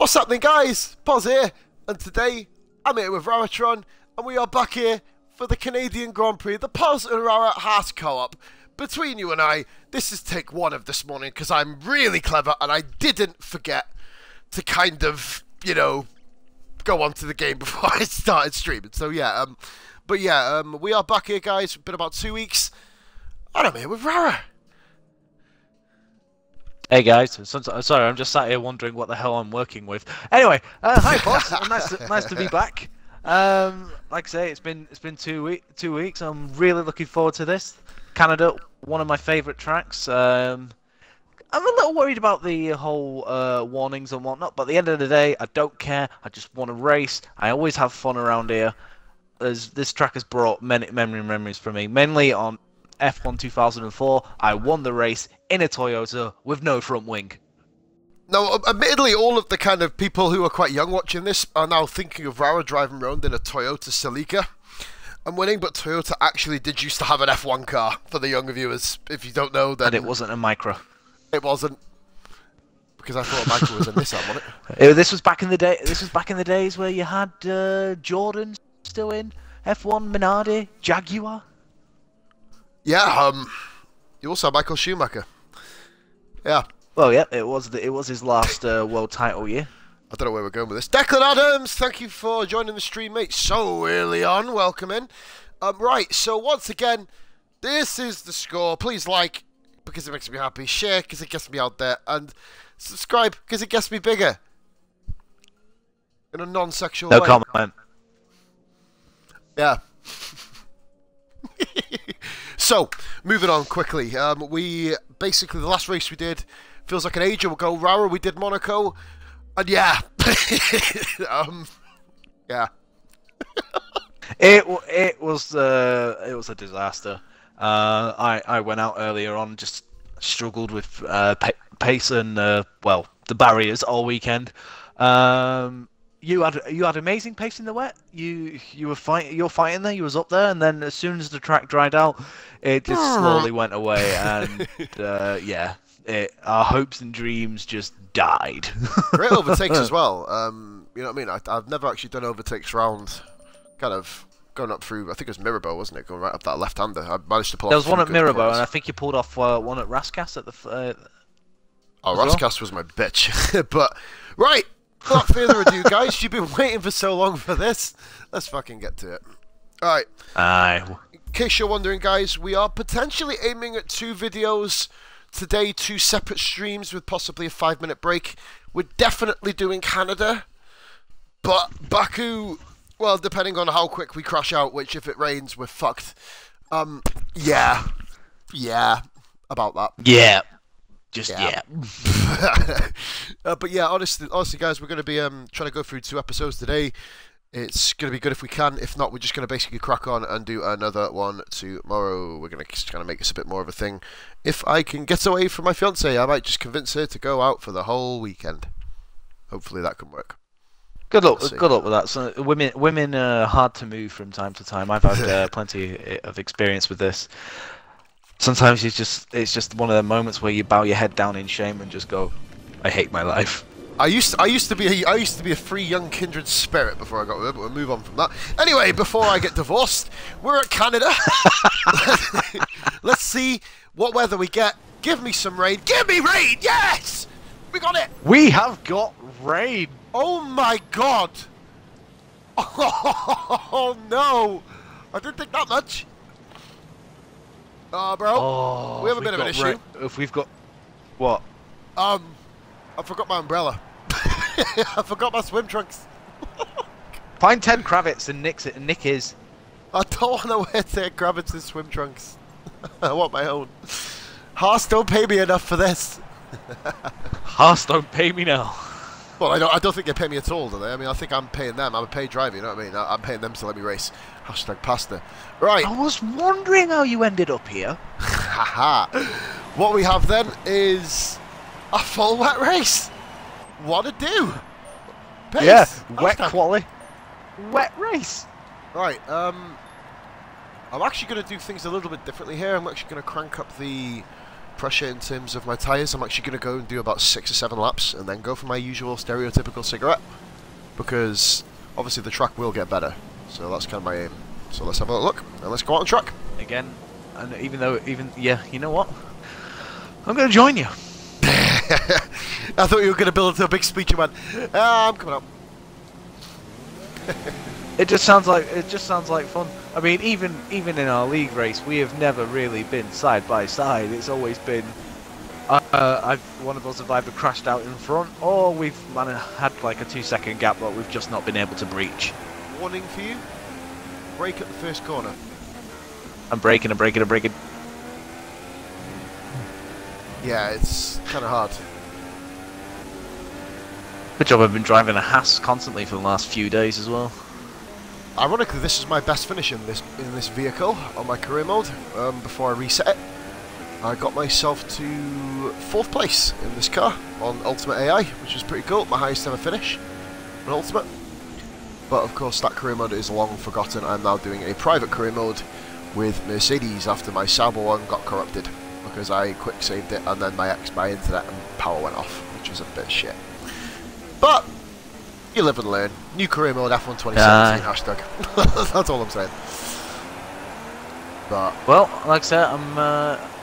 What's happening, guys? Pos here, and today I'm here with Raratron, and we are back here for the Canadian Grand Prix, the Pos Rara Haas co-op. Between you and I, this is take one of this morning because I'm really clever and I didn't forget to kind of, you know, go on to the game before I started streaming. So yeah, we are back here, guys. It's been about 2 weeks, and I'm here with Rara. Hey guys, sorry, I'm just sat here wondering what the hell I'm working with. Anyway, hi boss, nice to be back. Like I say, it's been 2 weeks. I'm really looking forward to this. Canada, one of my favourite tracks. I'm a little worried about the whole warnings and whatnot, but at the end of the day, I don't care. I just want to race. I always have fun around here. This track has brought many memories for me, mainly on F1 2004. I won the race in a Toyota with no front wing. Now, admittedly, all of the kind of people who are quite young watching this are now thinking of Rara driving around in a Toyota Celica and winning, but Toyota actually did used to have an F1 car, for the younger viewers. If you don't know, then... And it wasn't a Micra. It wasn't. Because I thought a Micra was a Nissan, wasn't it? This was back in the day. This was back in the days where you had Jordan still in F1, Minardi, Jaguar. Yeah, you also had Michael Schumacher. Yeah. Well, yeah, it was his last world title year. I don't know where we're going with this. Declan Adams, thank you for joining the stream, mate. So early on, welcome in. Right, so once again, this is the score. Please like, because it makes me happy. Share, because it gets me out there. And subscribe, because it gets me bigger. In a non-sexual way. No comment. Yeah. So, moving on quickly. We basically, the last race we did feels like an age ago. Rara, we did Monaco, and yeah, yeah. It was a disaster. I went out earlier on, just struggled with pace and well, the barriers all weekend. You had amazing pace in the wet. You were fighting there. You was up there, and then as soon as the track dried out, it just slowly went away. And yeah, our hopes and dreams just died. Great overtakes as well. You know what I mean? I've never actually done overtakes round, kind of going up through. I think it was Mirabeau, wasn't it? Going right up that left-hander. I managed to pull. There off was one at Mirabeau, corners. and I think you pulled off one at Rascas at the. Oh, Rascas was my bitch. But right. Without further ado, guys, you've been waiting for so long for this. Let's fucking get to it. Alright. Aye. In case you're wondering, guys, we are potentially aiming at 2 videos today, 2 separate streams with possibly a 5-minute break. We're definitely doing Canada, but Baku, well, depending on how quick we crash out, which if it rains, we're fucked. Yeah, about that. Yeah. Just yeah. But yeah, honestly, guys, we're going to be trying to go through 2 episodes today. It's going to be good if we can. If not, we're just going to basically crack on and do another one tomorrow. We're going to just kind of make this a bit more of a thing. If I can get away from my fiance, I might just convince her to go out for the whole weekend. Hopefully that can work. Good luck with that. So women are hard to move from time to time. I've had plenty of experience with this. Sometimes it's just one of the moments where you bow your head down in shame and just go, I hate my life. I used to be a free young kindred spirit before I got with her, but we'll move on from that. Anyway, before I get divorced, we're at Canada. Let's see what weather we get. Give me some rain. Give me rain. Yes, we got it. We have got rain. Oh my god. Oh no, I didn't think that much. Bro, we have a bit of an issue. If we've got... What? I forgot my umbrella. I forgot my swim trunks. Find 10 Kravitz and nick his. I don't want to wear 10 Kravitz and swim trunks. I want my own. Haas don't pay me enough for this. Haas don't pay me now. Well, I don't think they pay me at all, do they? I mean, I think I'm paying them. I'm a paid driver, you know what I mean? I'm paying them to let me race. Hashtag pasta. Right. I was wondering how you ended up here. Haha. What we have then is a full wet race. What to do? Pace. Yeah, wet quali. Wet race. Right. I'm actually going to do things a little bit differently here. I'm actually going to crank up the pressure in terms of my tyres. I'm actually going to go and do about 6 or 7 laps and then go for my usual stereotypical cigarette, because obviously the track will get better. So that's kind of my aim. So let's have a look and let's go out on track. Again, and yeah, you know what? I'm going to join you. I thought you were going to build into a big speech and went, I'm coming up. It just sounds like fun. I mean, even in our league race, we have never really been side by side. It's always been one of us have either crashed out in front, or we've had like a 2-second gap, but we've just not been able to breach. Warning for you: brake at the first corner. I'm braking. Yeah, it's kind of hard. Good job. I've been driving a Haas constantly for the last few days as well. Ironically, this is my best finish in this vehicle on my career mode. Before I reset it, I got myself to 4th place in this car on Ultimate AI, which is pretty cool. My highest ever finish on Ultimate. But of course, that career mode is long forgotten. I'm now doing a private career mode with Mercedes after my Sauber one got corrupted, because I quick saved it and then my internet and power went off, which is a bit shit. But you live and learn. New career mode F1 2017 hashtag. That's all I'm saying. But well, like I said, I'm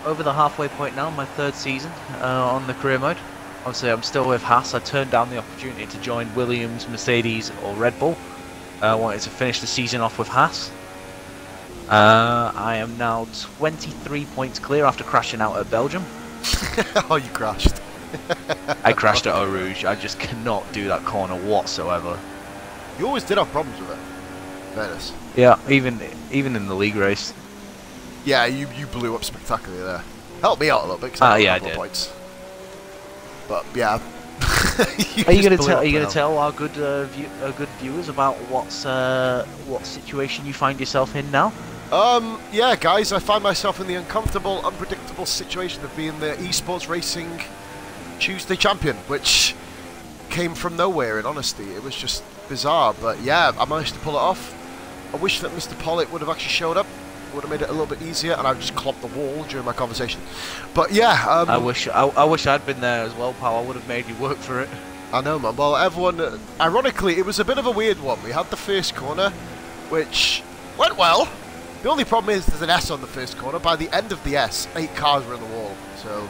over the halfway point now. My 3rd season on the career mode. Obviously, I'm still with Haas. I turned down the opportunity to join Williams, Mercedes, or Red Bull. I wanted to finish the season off with Haas. I am now 23 points clear after crashing out at Belgium. Oh, you crashed. I crashed at Eau Rouge. I just cannot do that corner whatsoever. You always did have problems with it. Fairness. Yeah, even in the league race. Yeah, you blew up spectacularly there. Helped me out a little bit, because I got a couple of points. But yeah. Are you gonna tell our good viewers about what situation you find yourself in now? Yeah, guys, I find myself in the uncomfortable, unpredictable situation of being the esports racing Tuesday champion, which came from nowhere, in honesty. It was just bizarre, but yeah, I managed to pull it off. I wish that Mr. Pollitt would have actually showed up. Would have made it a little bit easier, and I just clopped the wall during my conversation. But yeah, I wish I'd been there as well, pal. I would have made you work for it. I know, man. Well, everyone, ironically, it was a bit of a weird one. We had the first corner, which went well. The only problem is there's an S on the first corner. By the end of the S, 8 cars were in the wall, so it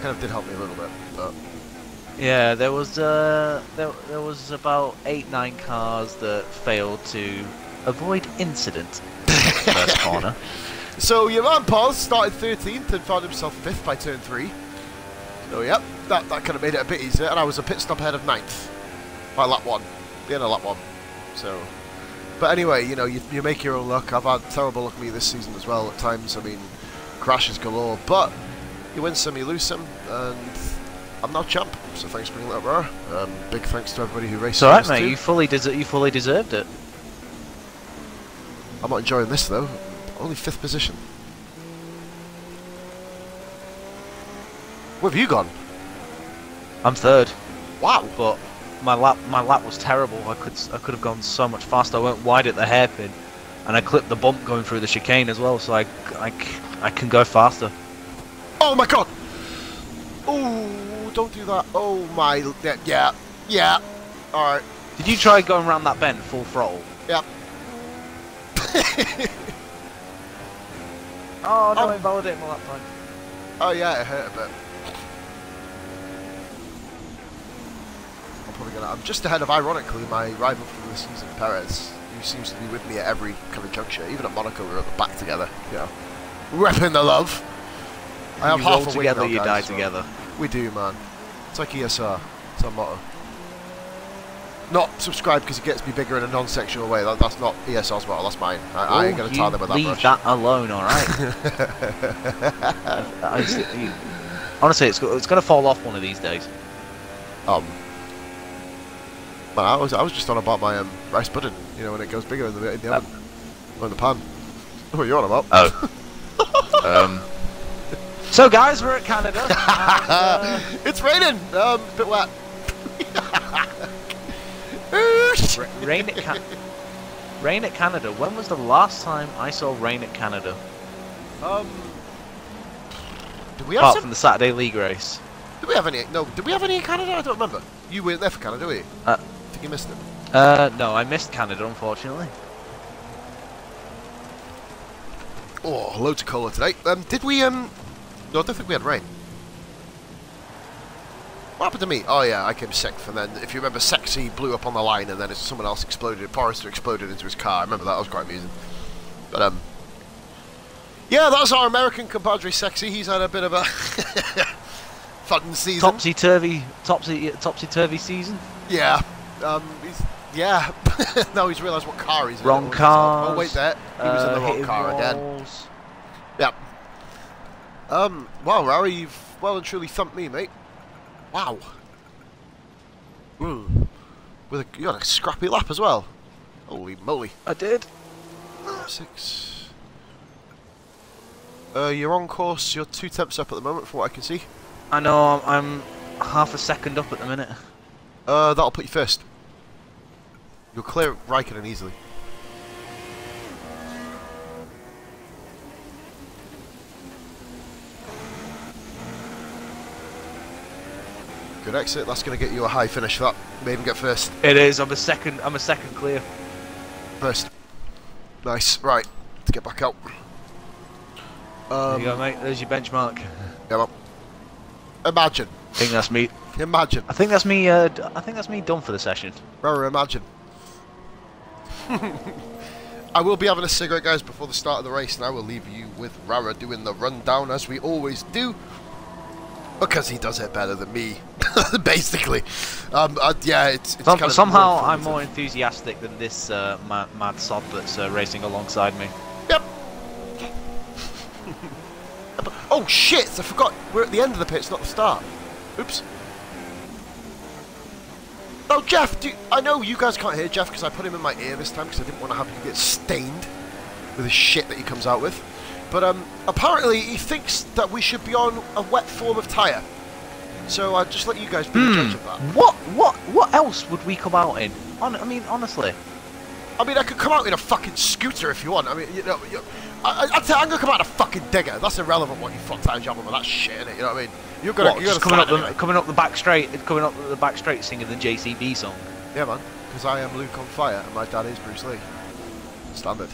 kind of did help me a little bit. But yeah, there was about 8-9 cars that failed to avoid incident in the first corner. So your man Pos started 13th and found himself 5th by turn 3. So yep, that kind of made it a bit easier, and I was a pit stop ahead of 9th by lap 1, the end of lap 1. So, but anyway, you know, you make your own luck. I've had terrible luck me this season as well at times. I mean, crashes galore, but you win some, you lose some, and I'm now champ. So thanks for bringing that up, Rara. Big thanks to everybody who raced. It's alright, mate. You fully deserved it. I'm not enjoying this though. Only 5th position. Where have you gone? I'm 3rd. Wow. But my lap was terrible. I could have gone so much faster. I went wide at the hairpin, and I clipped the bump going through the chicane as well. So I can go faster. Oh my god! Oh, don't do that. Oh my, yeah. All right. Did you try going around that bend full throttle? Yep. Oh no, invalidate my lap time. Oh yeah, it hurt a bit. I'm just ahead of, ironically, my rival from the season, Perez, who seems to be with me at every kind of juncture. Even at Monaco, we were at the back together. You know, repping the love. I have half a wing together, now, you guys, die so together. We do, man. It's like ESR. It's our motto. Not subscribe because it gets me bigger in a non-sexual way. That's not ESR's motto. That's mine. I ain't gonna tie them with that brush. Leave that alone, all right? Honestly, it's gonna fall off one of these days. Man, I was just on about my rice pudding. You know, when it goes bigger in the oven or in the pan. What are you on about? Oh. So guys, we're at Canada. And, it's raining. A bit wet. Rain at Canada. When was the last time I saw rain at Canada? Did we have Apart some? from the Saturday League race. Did we have any? No. Did we have any in Canada? I don't remember. You weren't there for Canada, were you? I think you missed it. No, I missed Canada, unfortunately. Oh, loads of cola today. Did we? No, I don't think we had rain. What happened to me? Oh yeah, I came sixth, and then if you remember, Sexy blew up on the line, and then someone else exploded. Forrester exploded into his car. I remember that. That was quite amusing. But yeah, that's our American compadre, Sexy. He's had a bit of a fun season. Topsy-turvy season. Yeah. Yeah. Now he's realised what car he's in. Wrong car. Oh wait, there. He was in the wrong car again. Yep. Wow, Rara, you've well and truly thumped me, mate. Wow. You got a scrappy lap as well. Holy moly. I did. 6. You're on course. You're 2 tenths up at the moment, from what I can see. I know. I'm half a second up at the minute. That'll put you first. You'll clear Raikkonen easily. Good exit. That's going to get you a high finish. That may even get first. It is. I'm a second clear. First. Nice. Right. To get back out. There you go, mate. There's your benchmark. Come on. Imagine. I think that's me. Imagine. I think that's me. I think that's me done for the session. Rara, imagine. I will be having a cigarette, guys, before the start of the race, and I will leave you with Rara doing the rundown as we always do, because he does it better than me, basically. Yeah, it's kind of somehow I'm more enthusiastic than this mad sod that's racing alongside me. Yep. Oh shit! I forgot. We're at the end of the pits, not the start. Oops. Oh, Jeff, I know you guys can't hear Jeff because I put him in my ear this time because I didn't want to have him get stained with the shit that he comes out with. But apparently he thinks that we should be on a wet form of tyre. So I'll just let you guys be the judge of that. What else would we come out in? I mean, honestly. I mean, I could come out in a fucking scooter if you want. I mean, you know, I'm going to come out in a fucking digger. That's irrelevant what you front tyre job with that shit, innit? You know what I mean? You're coming up the back straight, singing the JCB song. Yeah, man. Because I am Luke on fire and my dad is Bruce Lee. Standard.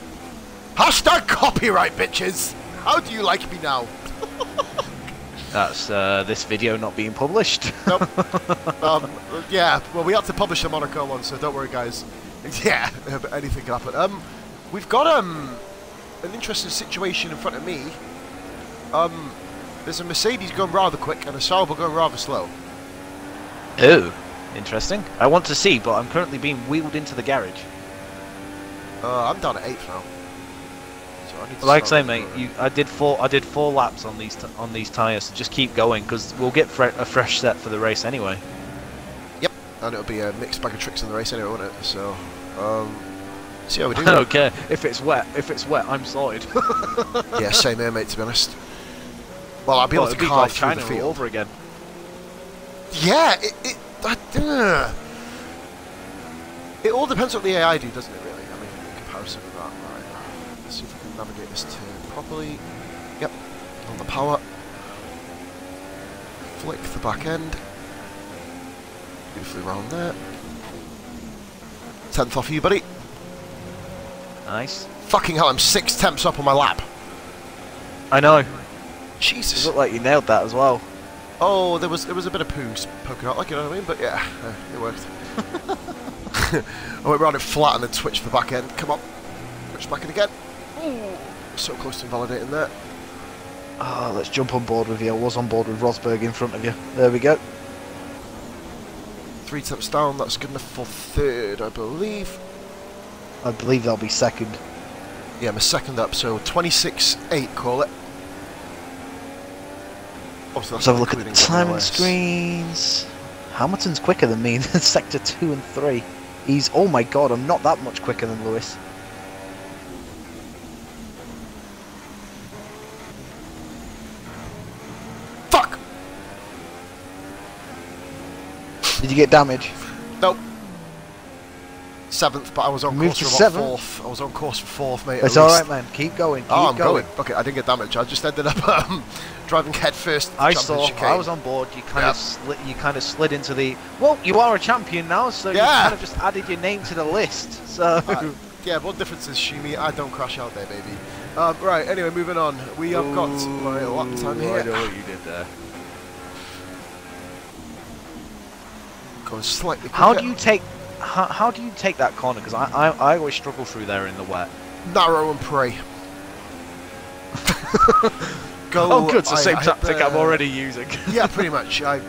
Hashtag copyright, bitches. How do you like me now? That's this video not being published. Nope. Yeah. Well, we had to publish the Monaco one, so don't worry, guys. Yeah. Anything can happen. We've got an interesting situation in front of me. There's a Mercedes going rather quick and a Sauber going rather slow. Oh, interesting. I want to see, but I'm currently being wheeled into the garage. I'm down at 8th now. So I need to like I say, mate, I did four laps on these tyres. So just keep going because we'll get a fresh set for the race anyway. Yep, and it'll be a mixed bag of tricks in the race anyway, won't it? So, see how we do. I don't care if it's wet. If it's wet, I'm sorted. Yeah, same here, mate. To be honest. Well, I'll be able to carve through China the field. All over again. Yeah, it all depends what the AI do, doesn't it? Really. I mean, in comparison with that. Right. Let's see if we can navigate this turn properly. Yep. On the power. Flick the back end. Beautifully round there. 10th off you, buddy. Nice. Fucking hell! I'm 6 tenths up on my lap. I know. Jesus. It looked like you nailed that as well. Oh, there was a bit of poo poking out, like, you know what I mean? But yeah, it worked. I went round it flat and then twitched the back end. Come on. Twitch back in again. Ooh, so close to invalidating that. Oh, let's jump on board with you. I was on board with Rosberg in front of you. There we go. 3 tenths down, that's good enough for 3rd, I believe. I believe that'll be 2nd. Yeah, I'm a 2nd up, so 26.8, call it. Let's have a look at the timing screens. Hamilton's quicker than me in sector 2 and 3. He's, oh my god, I'm not that much quicker than Lewis. Fuck! Did you get damage? Nope. 7th, but I was on Moved course to for about 7th? 4th. I was on course for 4th, mate. It's alright, man. Keep going. Keep I'm going. Okay, I didn't get damaged. I just ended up driving head first. I saw. I was on board. You kind of slid. You kind of slid into the. Well, you are a champion now, so you kind of just added your name to the list. So. Yeah, what difference is Shimi? I don't crash out there, baby. Right. Anyway, moving on. We have got my lap time here. I know what you did there. Going slightly quicker. How do you take? How do you take that corner? Because I always struggle through there in the wet. Narrow and pray. Go. Oh, good. It's the same tactic I'm already using. Yeah, pretty much. It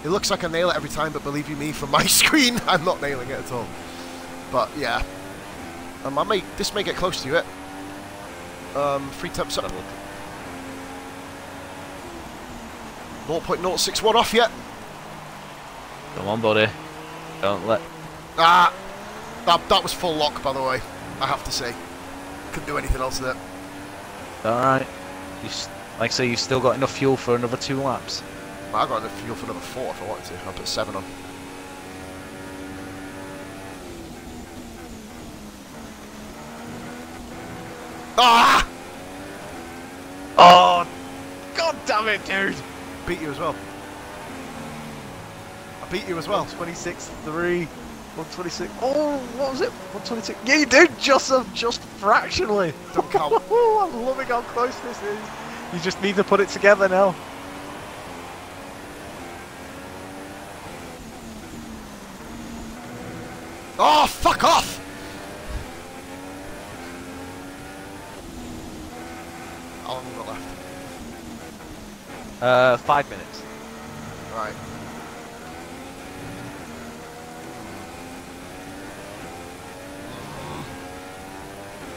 looks like I nail it every time, but believe you me, from my screen, I'm not nailing it at all. But yeah, this may get close to you. 3 temps up. 0.061 off yet. Come on, buddy. Don't let. That was full lock, by the way. I have to say, couldn't do anything else with it. All right. Like I say, you've still got enough fuel for another 2 laps. I got enough fuel for another 4 if I wanted to. I'll put 7 on. Ah! Oh, god damn it, dude! Beat you as well. I beat you as well. 126.3. 126. Oh, what was it? 126. Yeah, you did just fractionally. Don't count. I'm loving how close this is. You just need to put it together now. Oh, fuck off! How long have we got left? 5 minutes. Right.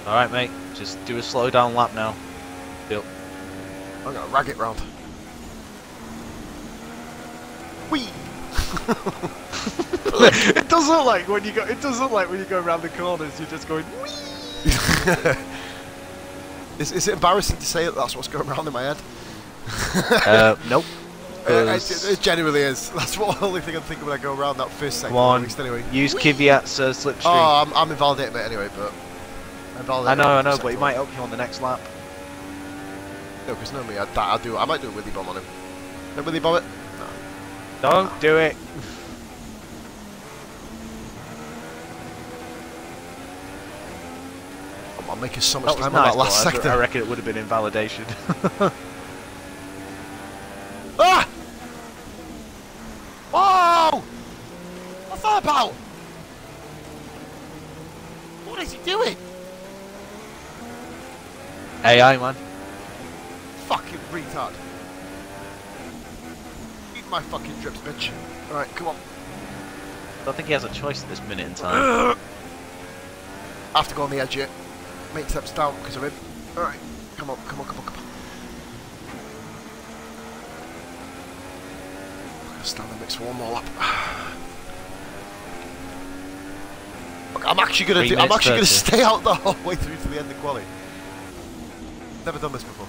All right, mate. Just do a slow down lap now. Yep. I'm gonna rag it round. Whee! It does look like when you go. It does look like when you go around the corners, you're just going. Whee! Is it embarrassing to say that that's what's going around in my head? Nope. It genuinely is. That's the only thing I'm thinking when I go around that first sector. Come on. At least anyway. Use Kvyat's slipstream. Oh, I'm invalidating it anyway, but. I know, but he might help you on the next lap. No, because normally I might do a Willy bomb on him. No Willy bomb it? No. Don't do it. I'm making so much time nice, on that last sector. I reckon it would have been invalidation. Ah! Whoa! What's that about? What is he doing? AI, man. Fucking retard. Eat my fucking drips, bitch. Alright, come on. I don't think he has a choice at this minute in time. I have to go on the edge here. Make steps down because of him. Alright, come on. I'm gonna stand the mix for one more lap. Look, I'm actually gonna stay out the whole way through to the end of quali. Never done this before.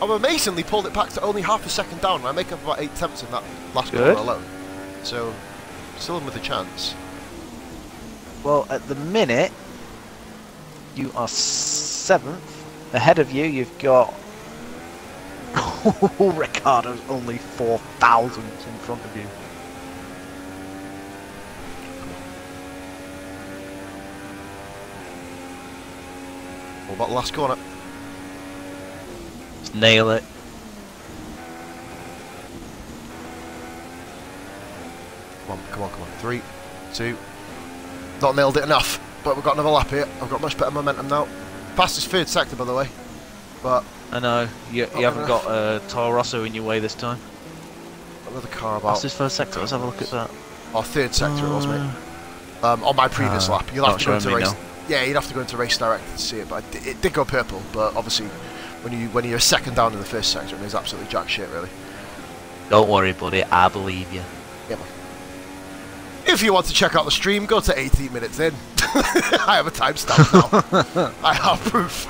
I'm amazingly pulled it back to only half a second down. I make up about 8 attempts in that last corner alone. So, still in with a chance. Well, at the minute, you are 7th. Ahead of you, you've got. Ricardo's only 4 thousandths in front of you. What about the last corner? Just nail it. Come on. 3, 2. Not nailed it enough, but we've got another lap here. I've got much better momentum now. Fastest 3rd sector, by the way. But I know you haven't got Toro Rosso in your way this time. Another car about. Fastest 1st sector. Let's have a look at that. Or 3rd sector it was, mate. On my previous lap, you'll have to go into race. Yeah, you'd have to go into race direct to see it, but it did go purple. But obviously, when you're 2nd down in the 1st sector, it means absolutely jack shit, really. Don't worry, buddy. I believe you. Yeah, man. If you want to check out the stream, go to 18 minutes in. I have a timestamp now. I have proof.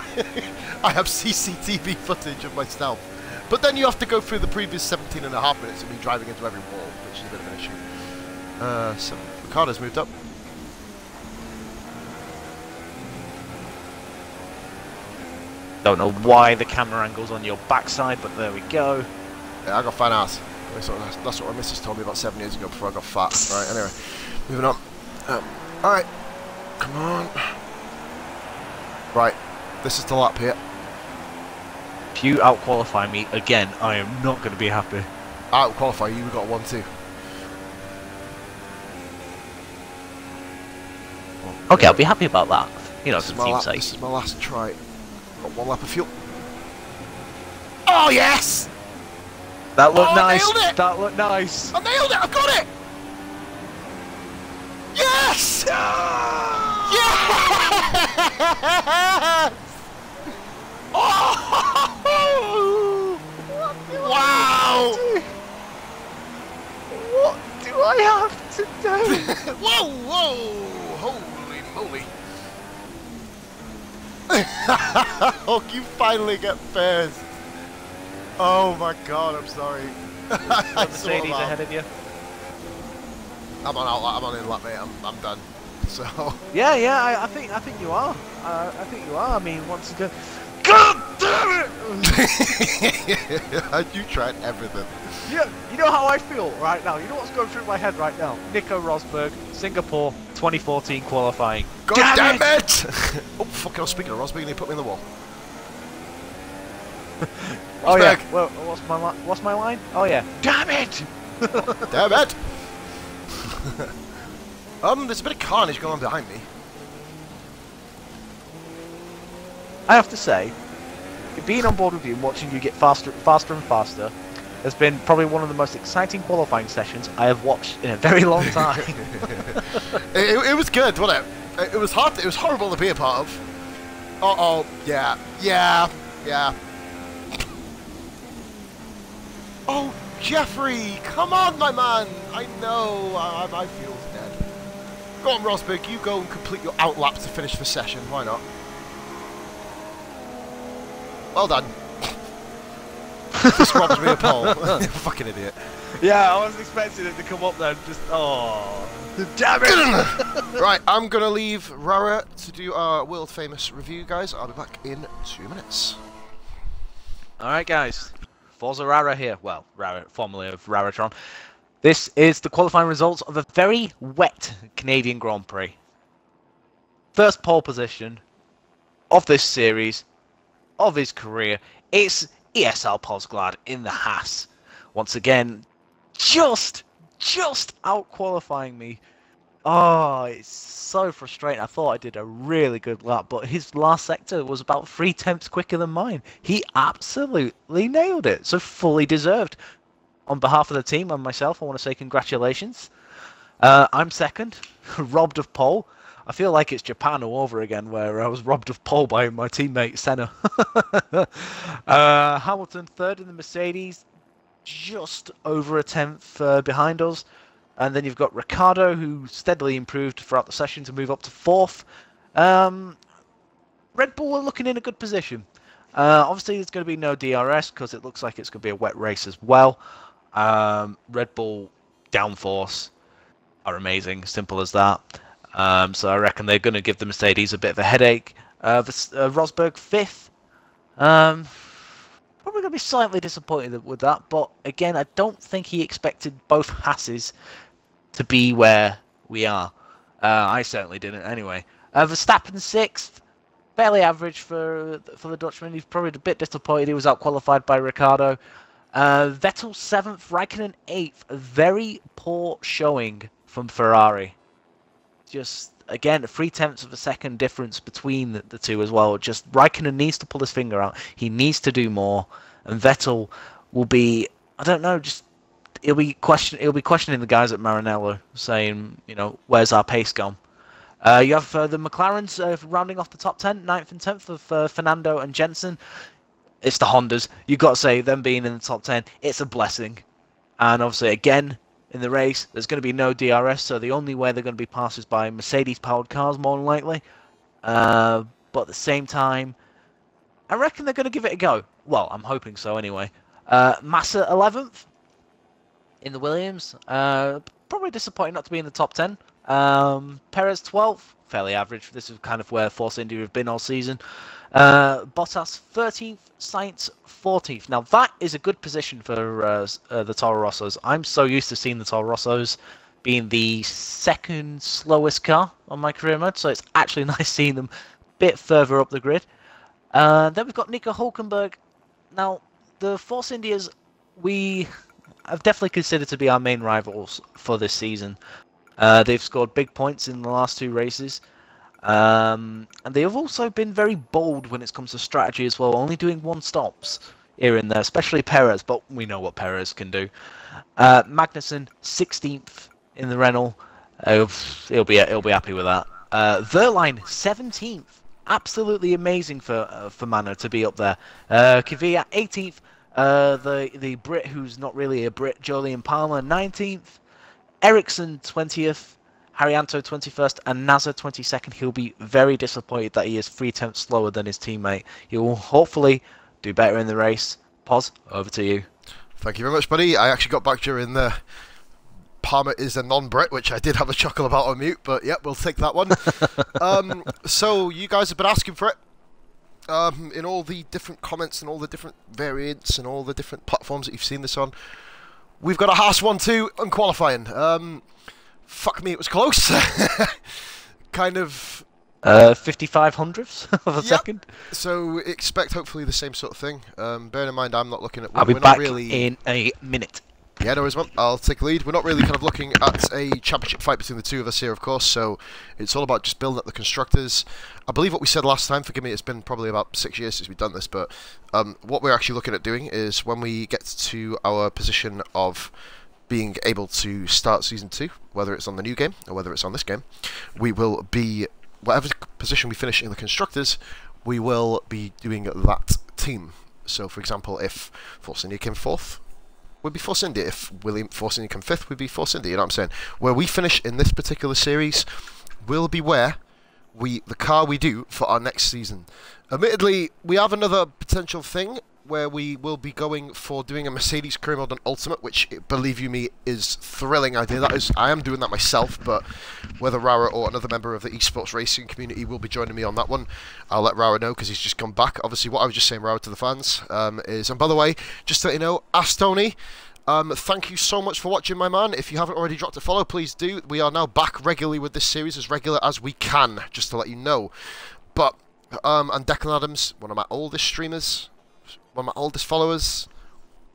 I have CCTV footage of myself. But then you have to go through the previous 17.5 minutes of me driving into every wall, which is a bit of an issue. So Ricardo's moved up. Don't know why the camera angle's on your backside, but there we go. Yeah, I got fat ass. That's what my missus told me about 7 years ago before I got fat. Right, anyway. Moving on. Alright. Come on. Right. This is the lap here. If you out-qualify me again, I am not going to be happy. Out-qualify you, we got 1-2. Okay, I'll be happy about that. You know, for the team's sake. This is my last try. Got 1 lap of fuel. Oh, yes! That looked nice. I nailed it! That looked nice. I nailed it! I got it! Yes! Yes! Oh! Wow! What do I have to do? Whoa! Whoa! Holy moly! Oh, you finally get first. Oh my god, I'm sorry. Mercedes ahead of you. I'm on in lap, mate. I'm done. So. Yeah, I think you are. I think you are. I mean, once again, God damn it! You tried everything. Yeah, you know how I feel right now. You know what's going through my head right now. Nico Rosberg, Singapore, 2014 qualifying. God damn it! Oh, fucking! I was speaking of Rosberg, and he put me in the wall. Oh yeah. Well, what's my line? Oh yeah. Damn it! Damn it! There's a bit of carnage going on behind me. I have to say, being on board with you and watching you get faster and faster has been probably one of the most exciting qualifying sessions I have watched in a very long time. it was good, wasn't it? It was hard. It was horrible to be a part of. Uh-oh. Yeah. Oh, Jeffrey, come on, my man. I know. I feel dead. Go on, Rosberg. You go and complete your outlap to finish the session. Why not? Well done. This robs me a pole. Fucking idiot. Yeah, I was expecting it to come up then. Just damn it! Right, I'm gonna leave Rara to do our world famous review, guys. I'll be back in 2 minutes. All right, guys. Pos Rara here. Well, Rara, formerly of Raratron. This is the qualifying results of a very wet Canadian Grand Prix. First pole position of this series, of his career. It's ESL Posglad in the Haas. Once again, just out-qualifying me. Oh, it's so frustrating. I thought I did a really good lap, but his last sector was about 3/10 quicker than mine. He absolutely nailed it, so fully deserved. On behalf of the team and myself, I want to say congratulations. I'm second, robbed of pole. I feel like it's Japan all over again, where I was robbed of pole by my teammate Senna. Hamilton third in the Mercedes, just over a 10th behind us. And then you've got Ricardo, who steadily improved throughout the session to move up to 4th. Red Bull are looking in a good position. Obviously, there's going to be no DRS because it looks like it's going to be a wet race as well. Red Bull downforce are amazing, simple as that. So I reckon they're going to give the Mercedes a bit of a headache. Rosberg 5th. Probably going to be slightly disappointed with that, but again, I don't think he expected both Haases to be where we are. I certainly didn't anyway. Verstappen 6th. Fairly average for the Dutchman. He's probably a bit disappointed he was out-qualified by Ricardo. Vettel 7th, Raikkonen 8th. A very poor showing from Ferrari. Just, again, 3/10 of a second difference between the two as well. Just Raikkonen needs to pull his finger out. He needs to do more. And Vettel will be, I don't know, just he'll be questioning the guys at Maranello, saying, you know, where's our pace gone? You have the McLarens rounding off the top 10, 9th and 10th of Fernando and Jensen. It's the Hondas. You've got to say, them being in the top 10, it's a blessing. And obviously, again, in the race, there's going to be no DRS, so the only way they're going to be passed is by Mercedes-powered cars, more than likely. But at the same time, I reckon they're going to give it a go. Well, I'm hoping so anyway. Massa 11th. in the Williams. Probably disappointing not to be in the top 10. Perez 12th, fairly average. This is kind of where Force India have been all season. Bottas 13th, Sainz 14th. Now that is a good position for the Toro Rossos. I'm so used to seeing the Toro Rossos being the second slowest car on my career mode, so it's actually nice seeing them a bit further up the grid. Then we've got Nico Hulkenberg. Now, the Force Indias, we have definitely considered to be our main rivals for this season. They've scored big points in the last 2 races. And they have also been very bold when it comes to strategy as well, only doing 1 stops here and there, especially Perez, but we know what Perez can do. Magnussen, 16th in the Renault. He'll be happy with that. Verline, 17th. Absolutely amazing for Manor to be up there. Kvyat, 18th. The Brit who's not really a Brit, Jolyon Palmer, 19th. Ericsson, 20th. Haryanto, 21st. And Nasser, 22nd. He'll be very disappointed that he is 3/10 slower than his teammate. He will hopefully do better in the race. Pos, over to you. Thank you very much, buddy. I actually got back during the Palmer is a non-Brit, which I did have a chuckle about on mute, but yeah, we'll take that one. So you guys have been asking for it in all the different comments and all the different variants and all the different platforms that you've seen this on. We've got a Haas 1-2 unqualifying. Fuck me, it was close. Kind of 55/100ths of a second. So expect hopefully the same sort of thing. Bearing in mind I'm not looking at... I'll be back in a minute. Yeah, no worries, man. I'll take the lead. We're not really kind of looking at a championship fight between the two of us here, of course, so it's all about just building up the constructors. I believe what we said last time, forgive me, it's been probably about 6 years since we've done this, but what we're actually looking at doing is when we get to our position of being able to start Season 2, whether it's on the new game or whether it's on this game, we will be, whatever position we finish in the constructors, we will be doing that team. So, for example, if Force India came 4th, would be Force India. If Force India come 5th, would be Force India. You know what I'm saying? Where we finish in this particular series will be where the car we do for our next season. Admittedly, we have another potential thing where we will be going for doing a Mercedes career mode on Ultimate, which, believe you me, is thrilling idea. I am doing that myself, but whether Rara or another member of the esports racing community will be joining me on that one, I'll let Rara know because he's just gone back. Obviously, what I was just saying, Rara, to the fans is, and by the way, just to let you know, Ask Tony, thank you so much for watching, my man. If you haven't already dropped a follow, please do. We are now back regularly with this series, as regular as we can, just to let you know. But, and Declan Adams, one of my oldest streamers, one of my oldest followers,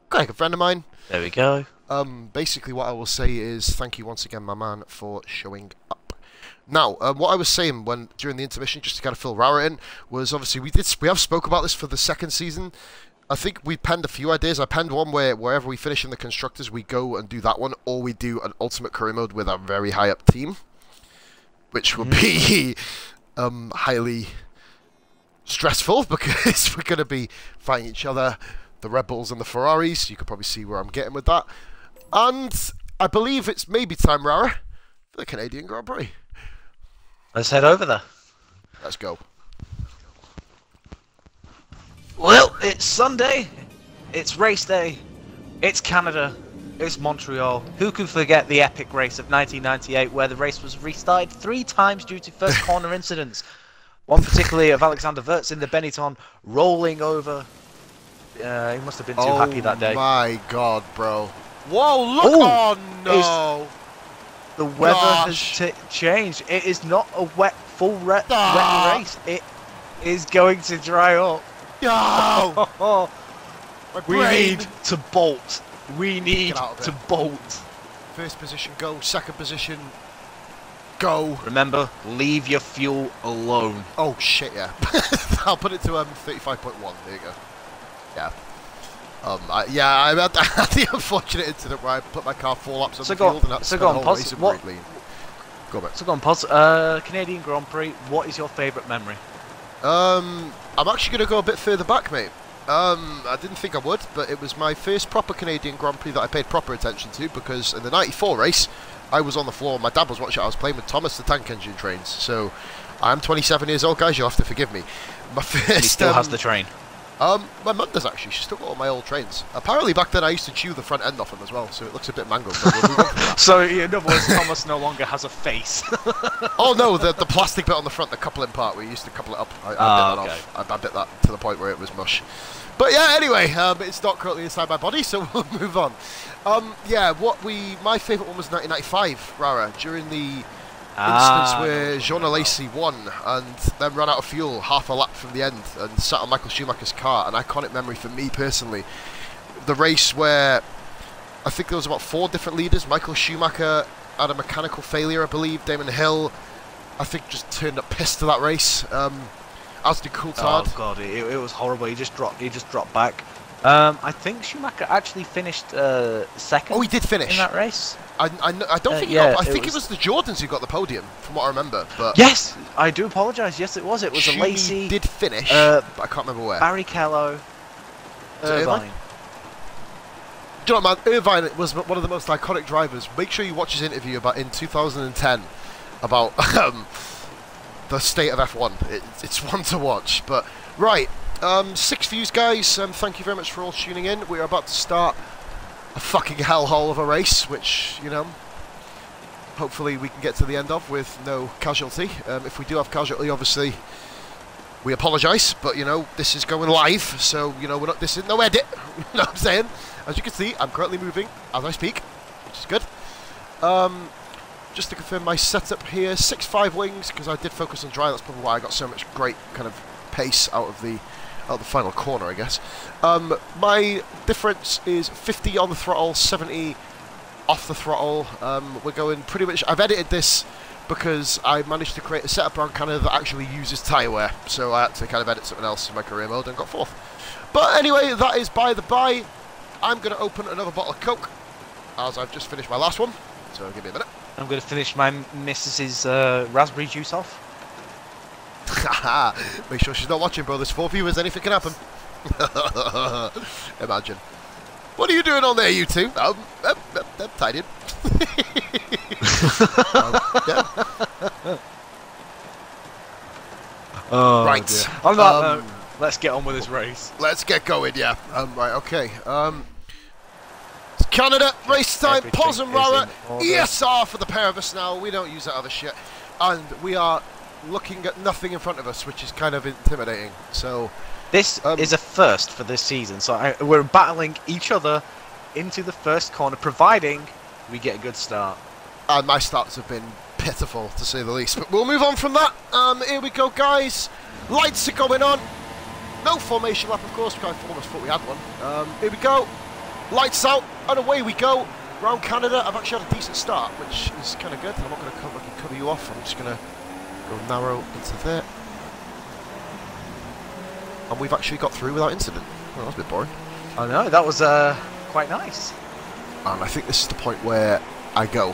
quite a good friend of mine. There we go. Basically what I will say is thank you once again, my man, for showing up. Now, what I was saying during the intermission, just to kind of fill Rara in, was obviously we have spoke about this for the 2nd season. I think we penned a few ideas. I penned one where wherever we finish in the constructors, we go and do that one, or we do an ultimate career mode with a very high up team, which will be highly stressful because we're going to be fighting each other, the Red Bulls and the Ferraris. You can probably see where I'm getting with that. And I believe it's maybe time, Rara, for the Canadian Grand Prix. Let's head over there. Let's go. Well, it's Sunday, it's race day, it's Canada, it's Montreal. Who can forget the epic race of 1998 where the race was restarted 3 times due to first corner incidents? One particularly of Alexander Wirtz in the Benetton rolling over. He must have been too happy that day. Oh my god, bro. Whoa, look! Oh no! The weather has changed. It is not a full wet race. It is going to dry up. No! We need to bolt. We need to bolt. First position, go. Second position, go. Remember, leave your fuel alone. Oh shit, yeah. I'll put it to 35.1. There you go. Yeah. I had the unfortunate incident where I put my car 4 laps on the field and that's the whole race in brake lane. Go back. So go on, Pos. Canadian Grand Prix. What is your favourite memory? I'm actually going to go a bit further back, mate. I didn't think I would, but it was my first proper Canadian Grand Prix that I paid proper attention to, because in the 94 race, I was on the floor, my dad was watching it, I was playing with Thomas the Tank Engine Trains, so I'm 27 years old, guys, you'll have to forgive me. My first... He still has the train. My mum does actually. She's still got all my old trains. Apparently back then I used to chew the front end off them as well, so it looks a bit mangled. But we'll move on from that. So in other words, Thomas no longer has a face. Oh no, the plastic bit on the front, the coupling part, we used to couple it up. I bit that off. I bit that to the point where it was mush. But yeah, anyway, it's not currently inside my body, so we'll move on. Yeah, my favourite one was 1995, Rara, during the instance where Jean Alesi won and then ran out of fuel half a lap from the end and sat on Michael Schumacher's car. An iconic memory for me personally. The race where I think there was about 4 different leaders. Michael Schumacher had a mechanical failure, I believe. Damon Hill, I think, just turned up pissed to that race. As did Coulthard. Oh god, it was horrible. He just dropped back. I think Schumacher actually finished second. Oh, he did finish in that race. I don't think he got. I think it was the Jordans who got the podium, from what I remember. But yes, I do apologise. Yes, it was. It was Schumi a Lacey. Did finish, but I can't remember where. Barrichello, Irvine. Do you know what, man? Irvine was one of the most iconic drivers. Make sure you watch his interview in 2010 about the state of F1. It's one to watch. But right, 6 views, guys. Thank you very much for all tuning in. We are about to start a fucking hellhole of a race, which, you know, hopefully we can get to the end of with no casualty. If we do have casualty, obviously we apologise, but you know, this is going live, so you know, this is no edit. You know what I'm saying? As you can see, I'm currently moving as I speak, which is good. Just to confirm my setup here, 6.5 wings, because I did focus on dry. That's probably why I got so much great kind of pace out of the final corner, I guess. My difference is 50 on the throttle, 70 off the throttle. We're going pretty much. I've edited this because I managed to create a setup around Canada that actually uses tyre wear, so I had to kind of edit something else in my career mode and got 4th. But anyway, that is by the by. I'm going to open another bottle of Coke, as I've just finished my last one, so give me a minute. I'm going to finish my missus's raspberry juice off. Haha, make sure she's not watching, bro. There's 4 viewers, anything can happen. Imagine. What are you doing on there, you two? I'm tidying. Yeah. Oh, right. Dear. On that note, let's get on with this race. Let's get going, yeah. Right, okay. It's Canada, race time, Pos and Rara, ESR for the pair of us now. We don't use that other shit. And we are looking at nothing in front of us, which is kind of intimidating. So this is a first for this season. So we're battling each other into the first corner, providing we get a good start. And my starts have been pitiful, to say the least. But we'll move on from that. Here we go, guys. Lights are going on. No formation lap, of course. We almost thought we had one. Here we go. Lights out, and away we go. Round Canada. I've actually had a decent start, which is kind of good. I'm not going to cover you off. I'm just going to go narrow into there. And we've actually got through without incident. Oh, that was a bit boring. I know, that was quite nice. And I think this is the point where I go.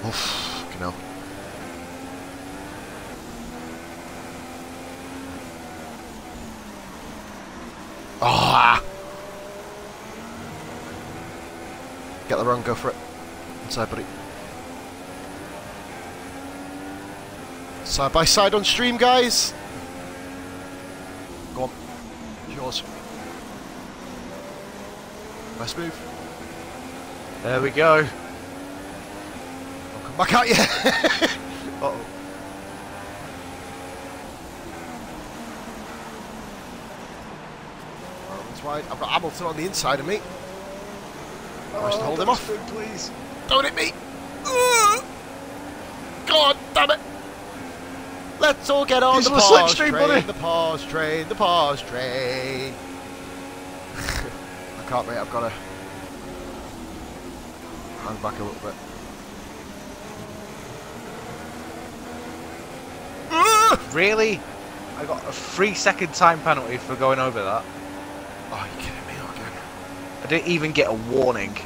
Oof, you know. Ah! Get the run, go for it. Inside, buddy. Side by side on stream, guys. Go on. It's yours. Nice move. There we go. I'll come back at you. Uh-oh. That's wide. I've got Hamilton on the inside of me. I wish to hold him off. Good, please. Don't hit me. God damn it. Let's all get on the Pos train, the Pos train, the Pos train. I can't, mate. I've got to hang back a little bit. Really? I got a 3-second time penalty for going over that. Oh, are you kidding me again? I didn't even get a warning.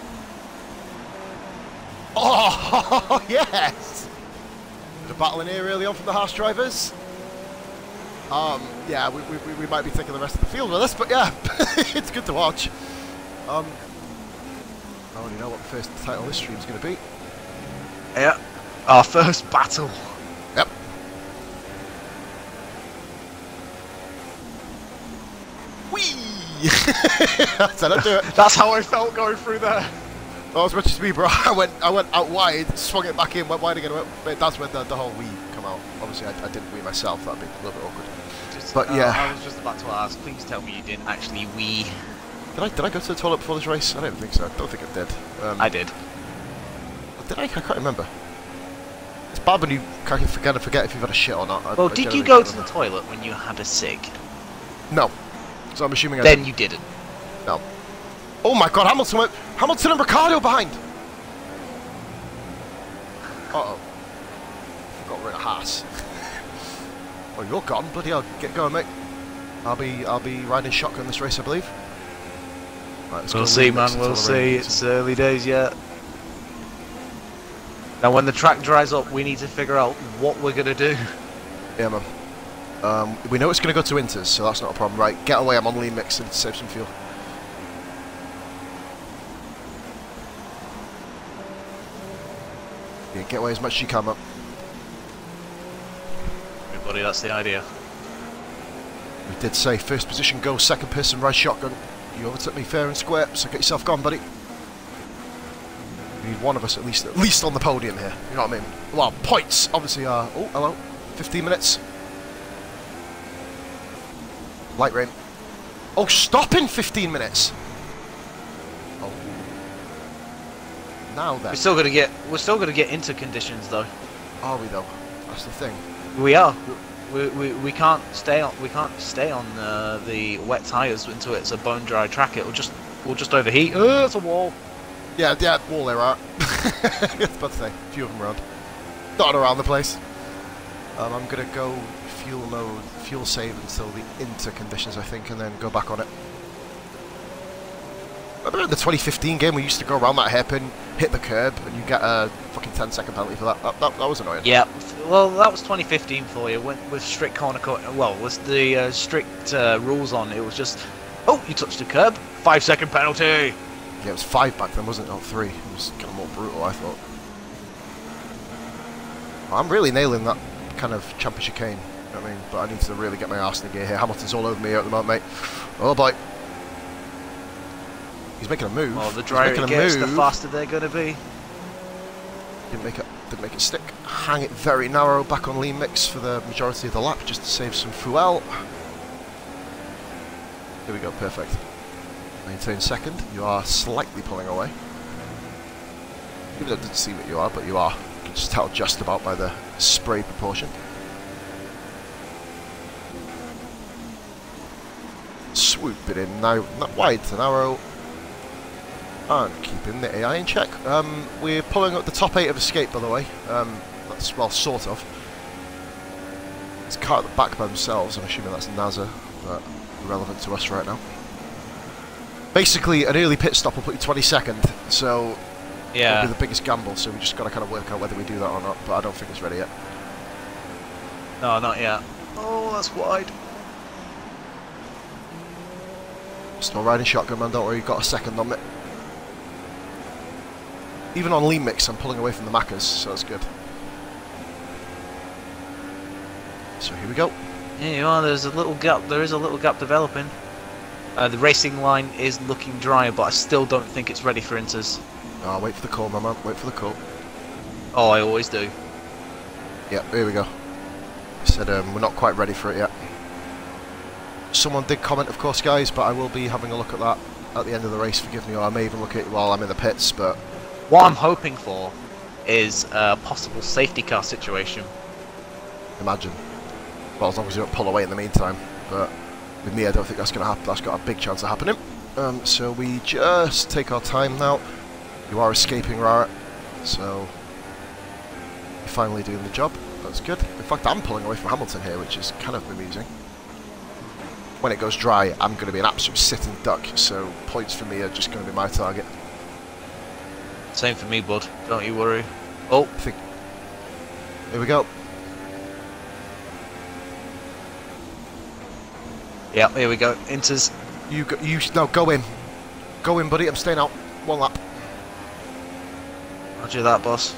Oh, yes! The battle in here early on from the Haas drivers. Yeah, we might be taking the rest of the field with us, but yeah, it's good to watch. I already know what the first title of this stream is going to be. Yeah. Our first battle. Yep. Whee! That's how I do it. That's how I felt going through there. Well, as much as me, bro. I went out wide, swung it back in, went wide again. That's when the whole wee come out. Obviously, I didn't wee myself. That'd be a little bit awkward. But yeah, I was just about to ask. Please tell me you didn't actually wee. Did I go to the toilet before this race? I don't think so. I don't think I did. I did. Did I? I can't remember. It's bad when you can't forget if you've had a shit or not. Well, did you go to the toilet when you had a cig? No. So I'm assuming I Then didn't. you didn't. No. Oh my God! Hamilton and Ricciardo behind. Uh oh. Got rid of Haas. Oh, you're gone. Bloody hell! Get going, mate. I'll be riding shotgun this race, I believe. Right, we'll see, man. We'll see. It's early days yet. Now, when the track dries up, we need to figure out what we're gonna do. Yeah, man. We know it's gonna go to Inters, so that's not a problem. Right, get away. I'm on lean mix and save some fuel. Yeah, get away as much as you can, man. Everybody, that's the idea. We did say first position go, second person ride shotgun. You overtook me fair and square, so get yourself gone, buddy. We need one of us at least on the podium here. You know what I mean? Well, points obviously are. Oh, hello. 15 minutes. Light rain. Oh, stop in 15 minutes. Oh. Now then. We're still gonna get into conditions though. Are we though? That's the thing. We are. We can't stay on the wet tyres until it's a bone dry track. We'll just overheat. Oh, it's a wall. Yeah, wall there are. I was about to say, a few of them around. Dotted around the place. I'm gonna go fuel mode, fuel save until the inter conditions, I think, and then go back on it. Remember in the 2015 game we used to go around that hairpin, hit the curb, and you get a fucking 10-second penalty for that. That was annoying. Yeah, well, that was 2015 for you, with strict corner cut. Well, with the strict rules on, it was just, oh, you touched the curb, 5-second penalty. Yeah, it was 5 back then, wasn't it? Not 3. It was kind of more brutal, I thought. I'm really nailing that kind of champion chicane. You know what I mean? But I need to really get my arse in the gear here. Hamilton's all over me here at the moment, mate. Oh boy. He's making a move. Oh, the drier it gets, the faster they're going to be. Didn't make it stick. Hang it very narrow back on lean mix for the majority of the lap just to save some fuel. Here we go, perfect. Maintain second. You are slightly pulling away. Even though I didn't see what you are, but you are. You can just tell just about by the spray proportion. Swoop it in now, not wide to narrow. And keeping the AI in check. We're pulling up the top 8 of escape, by the way. That's, well, sort of. It's car at the back by themselves. I'm assuming that's NASA, but irrelevant to us right now. Basically, an early pit stop will put you 22nd, so yeah, it'll be the biggest gamble. So we just got to kind of work out whether we do that or not. But I don't think it's ready yet. No, not yet. Oh, that's wide. Still riding shotgun, man. Don't worry, you've got a second on it. Even on lean mix, I'm pulling away from the Maccas, so that's good. So here we go. Yeah, you are. There's a little gap. There is a little gap developing. The racing line is looking drier, but I still don't think it's ready for inters. Oh, wait for the call, my man. Wait for the call. Oh, I always do. Yeah, here we go. Said we're not quite ready for it yet. Someone did comment, of course, guys, but I will be having a look at that at the end of the race. Forgive me, or I may even look at it while I'm in the pits. But what I'm hoping for is a possible safety car situation. Imagine. Well, as long as you don't pull away in the meantime. But with me, I don't think that's going to happen. That's got a big chance of happening. So we just take our time now. You are escaping, Rara. So you're finally doing the job. That's good. In fact, I'm pulling away from Hamilton here, which is kind of amusing. When it goes dry, I'm going to be an absolute sitting duck. So points for me are just going to be my target. Same for me, bud. Don't you worry. Oh, Here we go. Yeah, here we go. Inters. No, go in. Go in, buddy. I'm staying out. One lap. Roger that, boss.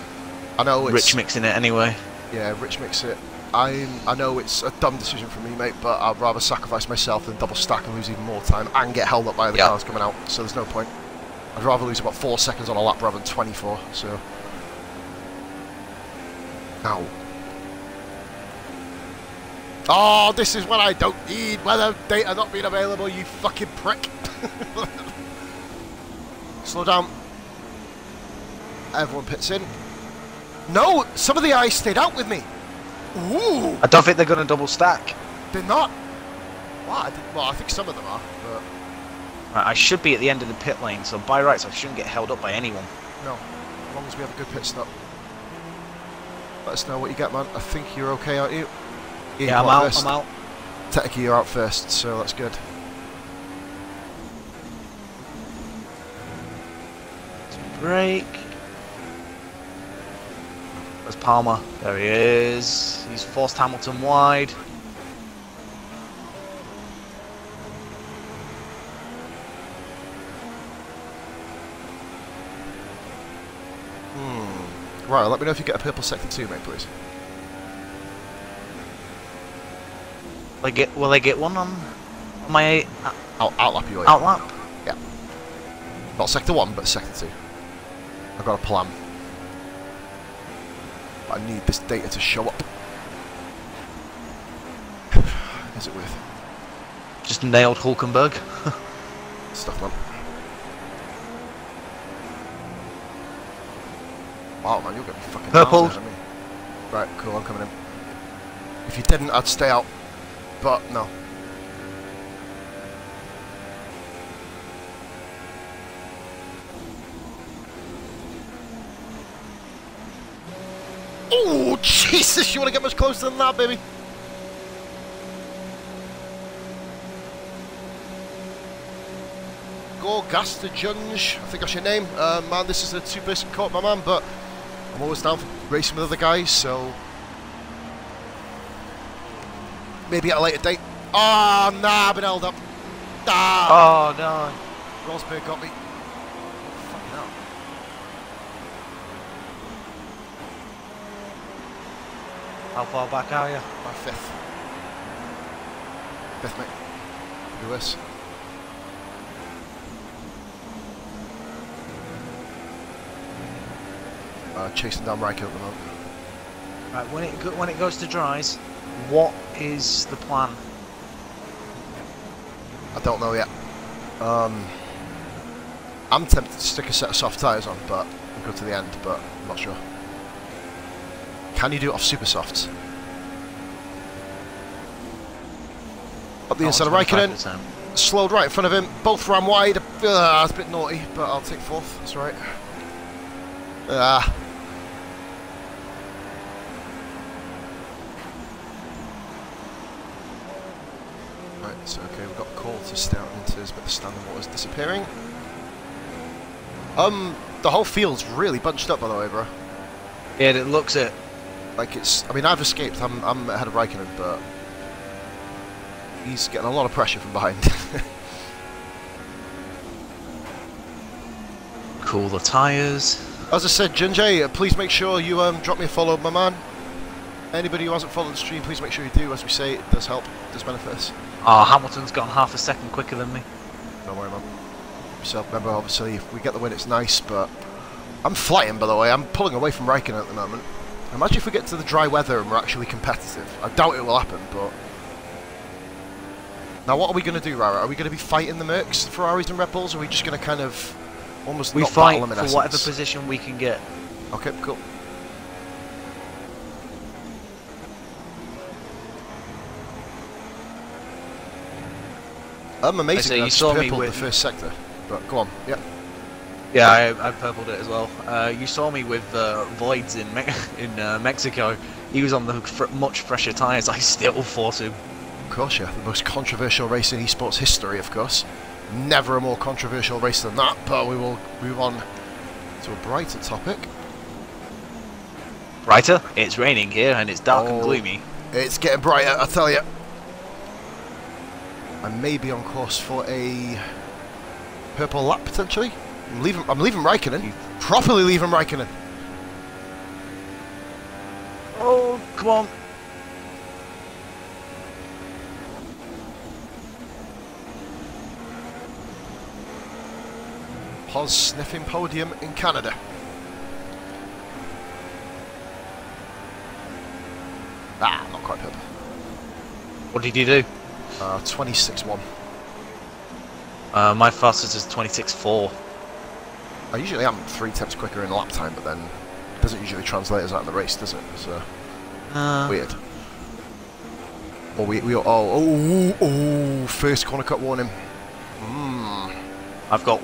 I know it's... Rich mixing it anyway. Yeah, Rich mix it. I know it's a dumb decision for me, mate, but I'd rather sacrifice myself than double stack and lose even more time and get held up by the cars coming out, so there's no point. I'd rather lose about 4 seconds on a lap rather than 24, so... Ow. Oh, this is what I don't need. Weather data not being available, you fucking prick. Slow down. Everyone pits in. No, some of the eyes stayed out with me. Ooh. I don't think they're going to double stack. They're not. Well, I think some of them are, but... Right, I should be at the end of the pit lane, so by rights I shouldn't get held up by anyone. No, as long as we have a good pit stop. Let us know what you get, man. I think you're okay, aren't you? Yeah, I'm out, I'm out. Technically you're out first, so that's good. Break. There's Palmer. There he is. He's forced Hamilton wide. Right, let me know if you get a purple sector 2, mate, please. Will I get one on my outlap you. Outlap? Yeah. Not sector 1, but sector 2. I've got a plan. But I need this data to show up. Is it worth? Just nailed Hulkenberg. Stuff, man. Wow, man, you're getting fucking purple. Me. Right, cool, I'm coming in. If you didn't, I'd stay out. But, no. Oh, Jesus, you want to get much closer than that, baby? Go Gaster Junge, I think that's your name. Man, this is a two-person court, my man, but I'm always down for racing with other guys, so maybe at a later date. Oh, nah, I've been held up. Ah. Oh, no. Rosberg got me. Fucking hell. How far back are you? My fifth. Fifth, mate. Do this. Chasing down Raikkonen at the moment. Right, when it goes to dries, what is the plan? I don't know yet. I'm tempted to stick a set of soft tyres on, but I'll go to the end, but I'm not sure. Can you do it off super softs? Up the inside of Raikkonen, slowed right in front of him, both ran wide. That's a bit naughty, but I'll take fourth, that's right. Right, so okay, we've got a call to stay out into this, but the standing water's disappearing. The whole field's really bunched up, by the way, bro. Yeah, it looks it. Like it's, I mean, I've escaped, I'm ahead of Raikkonen, but he's getting a lot of pressure from behind. Cool the tyres. As I said, Junjay, please make sure you drop me a follow, my man. Anybody who hasn't followed the stream, please make sure you do. As we say, it does help, it does benefit us. Oh, Hamilton's gone half a second quicker than me. Don't worry, man. So remember, obviously, if we get the win, it's nice, but I'm flying, by the way. I'm pulling away from Raikkonen at the moment. Imagine if we get to the dry weather and we're actually competitive. I doubt it will happen, but... Now, what are we going to do, Rara? Are we going to be fighting the Mercs, Ferraris and Red Bulls, or are we just going to kind of almost not fight battle them in for essence? whatever position we can get. Okay, cool. I'm amazing that I just purpled the first sector, but go on, yeah. Yeah, I purpled it as well. You saw me with Voids in Mexico. He was on the much fresher tyres. I still fought him. Of course, yeah. The most controversial race in esports history, of course. Never a more controversial race than that, but we will move on to a brighter topic. Brighter? It's raining here and it's dark and gloomy. It's getting brighter, I tell you. I may be on course for a purple lap, potentially. I'm leaving Raikkonen. Properly leaving Raikkonen. Come on. Pos sniffing podium in Canada. Ah, not quite purple. What did you do? 26.1. My fastest is 26.4. I usually am 3 tenths quicker in lap time, but then it doesn't usually translate as that in the race, does it? It's weird. Oh, first corner cut warning. I've got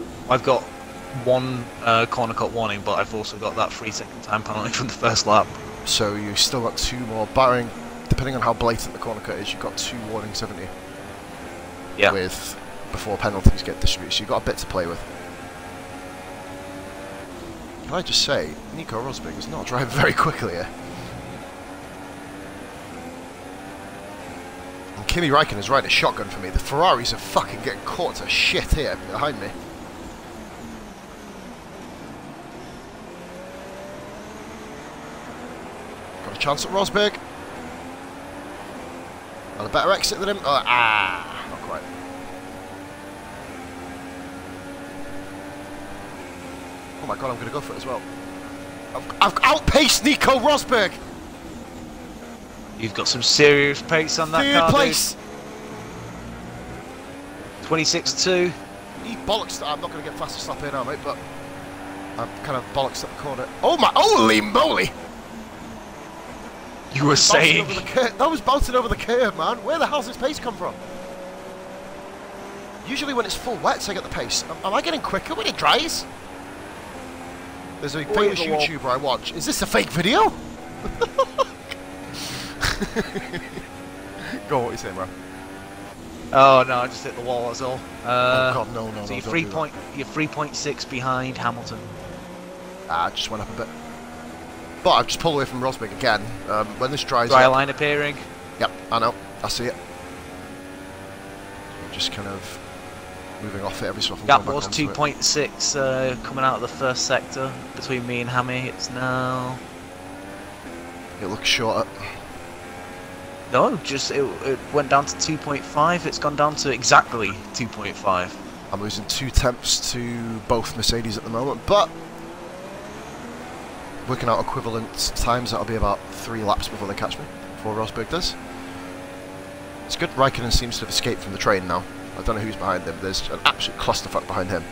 one corner cut warning, but I've also got that 3-second time penalty from the first lap. So you still got 2 more, barring, depending on how blatant the corner cut is, you've got 2 warnings, haven't you? Yeah. Before penalties get distributed, so you've got a bit to play with. Can I just say, Nico Rosberg is not driving very quickly here. And Kimi Räikkönen is riding a shotgun for me. The Ferraris are fucking getting caught to shit here behind me. Got a chance at Rosberg. And a better exit than him. Not quite. Oh my god, I'm going to go for it as well. I've outpaced Nico Rosberg! You've got some serious pace on that car. Third place! 26.2. He bollocks. I'm not going to get fastest lap here now, mate, but I'm kind of bollocks at the corner. Oh my, holy moly! You were saying... That was bouncing over the curve, man. Where the hell's this pace come from? Usually when it's full wets, I get the pace. Am I getting quicker when it dries? There's a famous YouTuber I watch. Is this a fake video? Go on, what are you saying, bro? Oh no, I just hit the wall, that's all. Oh god, no. So you're 3.6 behind Hamilton. I just went up a bit. But I've just pulled away from Rosberg again. When this dries Dry up... line appearing. Yep, I know. I see it. Just kind of moving off it every so often. Gap was 2.6 coming out of the first sector between me and Hammy. It's now... It looks shorter. No, just it went down to 2.5. It's gone down to exactly 2.5. I'm losing 2 tenths to both Mercedes at the moment, but working out equivalent times, that'll be about 3 laps before they catch me, before Rosberg does. It's good. Räikkönen seems to have escaped from the train now. I don't know who's behind him. There's an absolute clusterfuck behind him.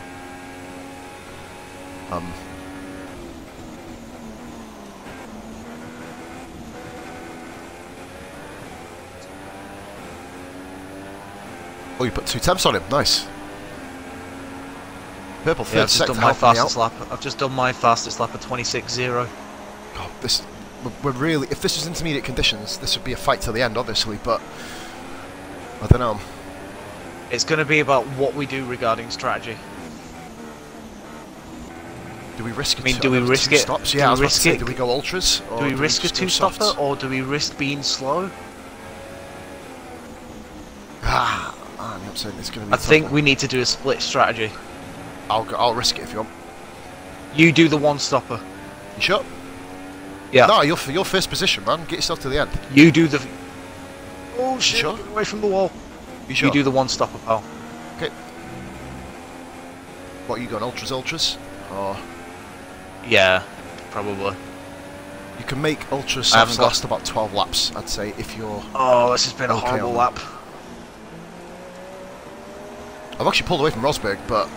Oh, you put 2 temps on him. Nice. Purple third Yeah, I've just sector done my helping me fastest out. lap. I've just done my fastest lap of 26.0. God, we're really. If this was intermediate conditions, this would be a fight till the end, obviously. But I don't know. It's going to be about what we do regarding strategy. Do we risk it? I mean, do we risk it? Stops? Yeah, I was about to say, do we go ultras? Or do we risk a just go 2-stopper, softs? or do we risk being slow? Man, I'm saying it's going to be. I think we need to do a split strategy. I'll risk it if you want. You do the 1-stopper. You sure? Yeah. No, you're first position, man. Get yourself to the end. You do the... Oh shit, sure? get away from the wall. You sure? You do the 1-stopper, pal. Okay. What, are you going ultras? Or... Yeah, probably. You can make ultras softs last about 12 laps, I'd say, if you're... Oh, this has been a okay horrible lap. I've actually pulled away from Rosberg, but...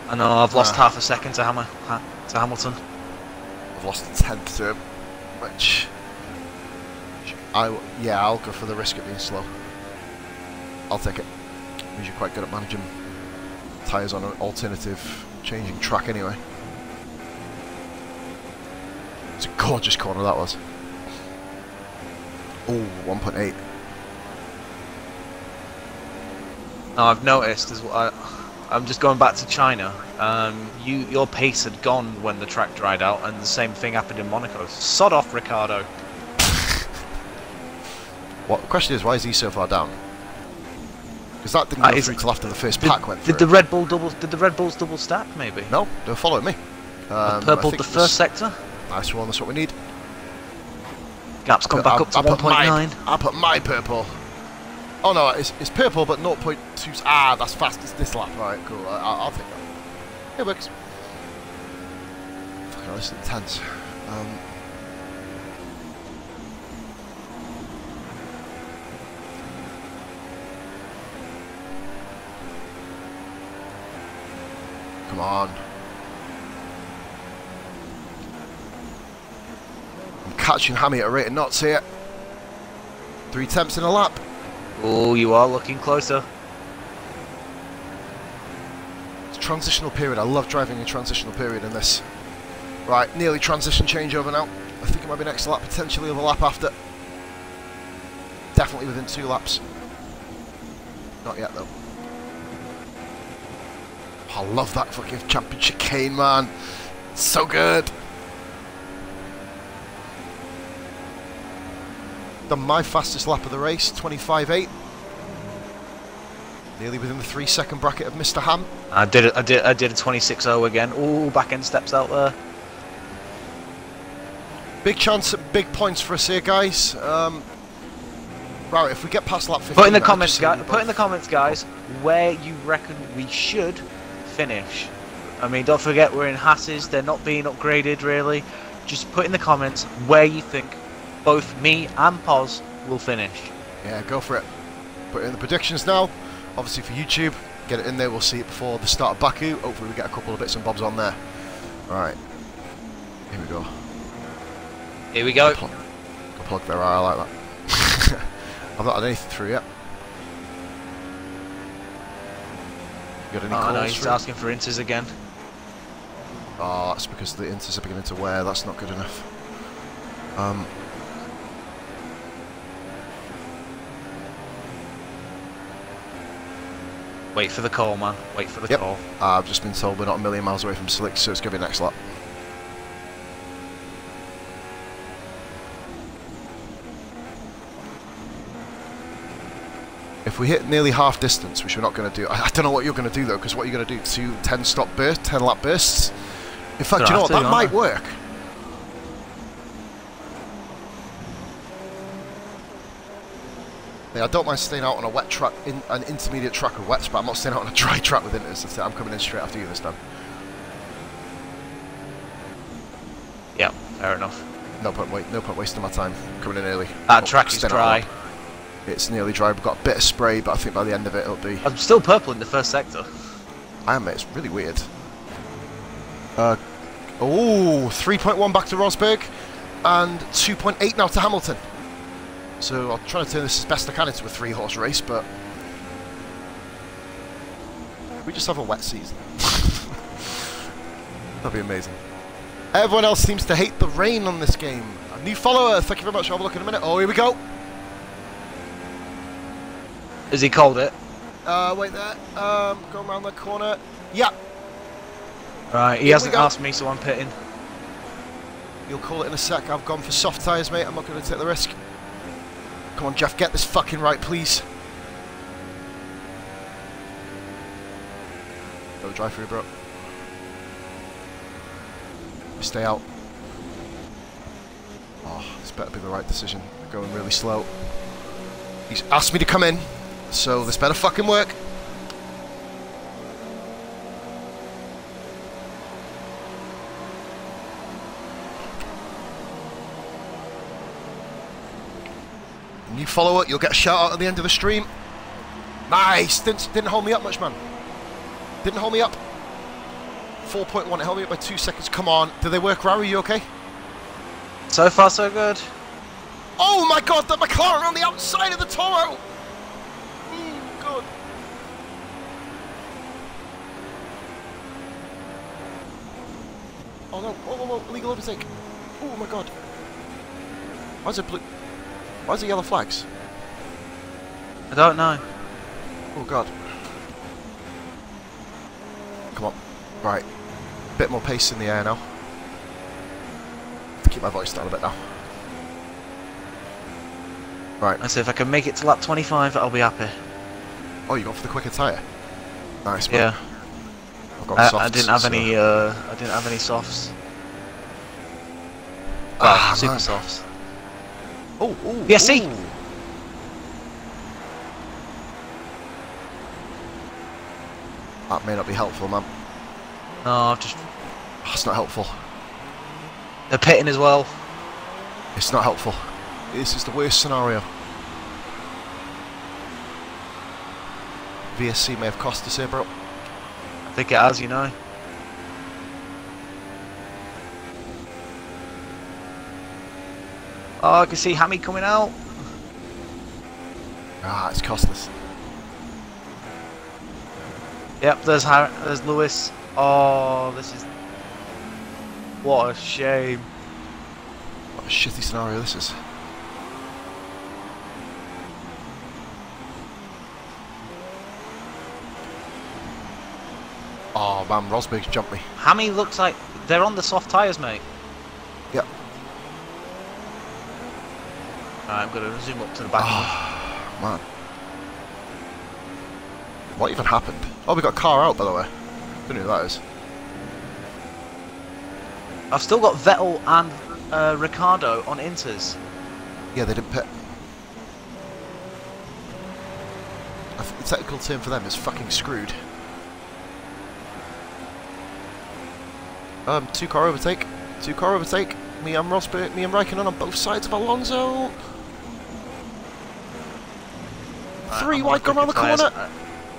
I know, I've lost half a second to Hamilton. I've lost a tenth to him, which... I'll go for the risk of being slow. I'll take it. Means you're quite good at managing tyres on an alternative changing track anyway. It's a gorgeous corner that was. Oh, 1.8. Now I've noticed as well, I'm just going back to China. Your pace had gone when the track dried out, and the same thing happened in Monaco. Sod off, Ricardo. What the question is, why is he so far down? Because that didn't go through till after the first pack went through. Did the Red Bulls double stack maybe? No, they're following me. Purpled the first sector. Nice one, that's what we need. Gap's gone back up to 1.9. I put my purple. Oh no, it's purple, but 0.2. Ah, that's fastest this lap. Right, cool. I'll take that. It works. Fucking hell, this is intense. Come on. I'm catching Hammy at a rate of knots here. 3 attempts in a lap. Oh, you are looking closer. It's a transitional period. I love driving a transitional period in this. Right, nearly transition changeover now. I think it might be next lap, potentially the lap after. Definitely within 2 laps. Not yet though. I love that fucking championship chicane, man. It's so good. Done my fastest lap of the race, 25.8. Nearly within the 3-second bracket of Mr. Ham. I did a 26.0 again. Ooh, back end steps out there. Big chance at big points for us here, guys. Right, if we get past lap 15, Put in the comments, guys, where you reckon we should finish. I mean, don't forget we're in Haas's. They're not being upgraded really. Just put in the comments where you think both me and Pos will finish. Yeah, go for it. Put it in the predictions now. Obviously for YouTube, get it in there. We'll see it before the start of Baku. Hopefully we get a couple of bits and bobs on there. Alright. Here we go. Here we go. Go plug there. I like that. I've not had anything through yet. You got any calls? No, he's asking for inters again. Oh, that's because the inters are beginning to wear. That's not good enough. Wait for the call, man. Wait for the call. I've just been told we're not a million miles away from slicks, so it's going to be next lap. If we hit nearly half distance, which we're not going to do, I don't know what you're going to do though, because what you're going to do, 2 10-stop bursts, 10-lap bursts. In fact, you know what, that might work. Yeah, I don't mind staying out on a wet track, an intermediate track with wets, but I'm not staying out on a dry track with inters. I'm coming in straight after you this time. Yeah, fair enough. No point wasting my time coming in early. That track is dry. It's nearly dry. We've got a bit of spray, but I think by the end of it, it'll be... I'm still purple in the first sector. I am, mate. It's really weird. Oh, 3.1 back to Rosberg, and 2.8 now to Hamilton. So I'll try to turn this as best I can into a 3-horse race, but... we just have a wet season. That'd be amazing. Everyone else seems to hate the rain on this game. A new follower, thank you very much. I'll have a look in a minute. Oh, here we go. Has he called it? Wait there. Going around the corner. Yeah. Right, he hasn't asked me, so I'm pitting. You'll call it in a sec. I've gone for soft tyres, mate. I'm not going to take the risk. Come on, Jeff, get this fucking right, please. Don't drive through, bro. Stay out. Oh, this better be the right decision. We're going really slow. He's asked me to come in, so this better fucking work. New follower, you'll get a shout out at the end of the stream. Nice! Didn't hold me up much, man. Didn't hold me up. 4.1, it held me up by 2 seconds. Come on. Did they work, Rari? You okay? So far, so good. Oh my god, the McLaren on the outside of the Toro! Good. Oh no, oh, illegal overtake. Oh my god. Why is it blue? Why is it yellow flags? I don't know. Oh god. Come on. Right. Bit more pace in the air now. Keep my voice down a bit now. Right. I say if I can make it to lap 25, I'll be happy. Oh, you got for the quicker tyre? Nice, man. Yeah. I've got softs, I didn't have any. I didn't have any softs. Well, super softs. Oh, oh, VSC. ooh. That may not be helpful, man. No, I've just... That's not helpful. They're pitting as well. It's not helpful. This is the worst scenario. VSC may have cost us here, bro. I think it has, you know. Oh, I can see Hammy coming out. Ah, it's cost us. Yep, there's Lewis. Oh, this is... What a shame. What a shitty scenario this is. Oh man, Rosberg's jumped me. Hammy looks like they're on the soft tyres, mate. Yep. Alright, I'm going to zoom up to the back. Oh, man. What even happened? Oh, we got a car out, by the way. Don't know who that is. I've still got Vettel and Ricciardo on Inters. Yeah, they didn't pit. I think the technical term for them is fucking screwed. Two-car overtake. Two-car overtake. Me and Rosberg, me and Raikkonen on both sides of Alonso. Three wide gone around the corner.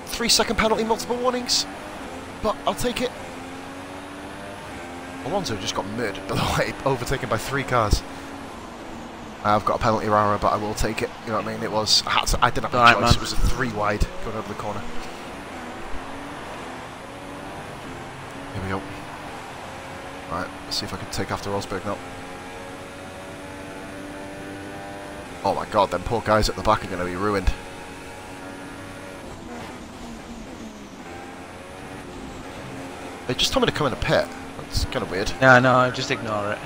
3-second penalty, multiple warnings. But I'll take it. Alonso just got murdered, by the way, overtaken by 3 cars. I've got a penalty, Rara, but I will take it. You know what I mean? It was. I didn't have a choice. Man. It was a 3 wide going over the corner. Here we go. Right, let's see if I can take after Rosberg now. Oh my god, them poor guys at the back are going to be ruined. They just told me to come in a pit. That's kind of weird. Yeah, no, just ignore it.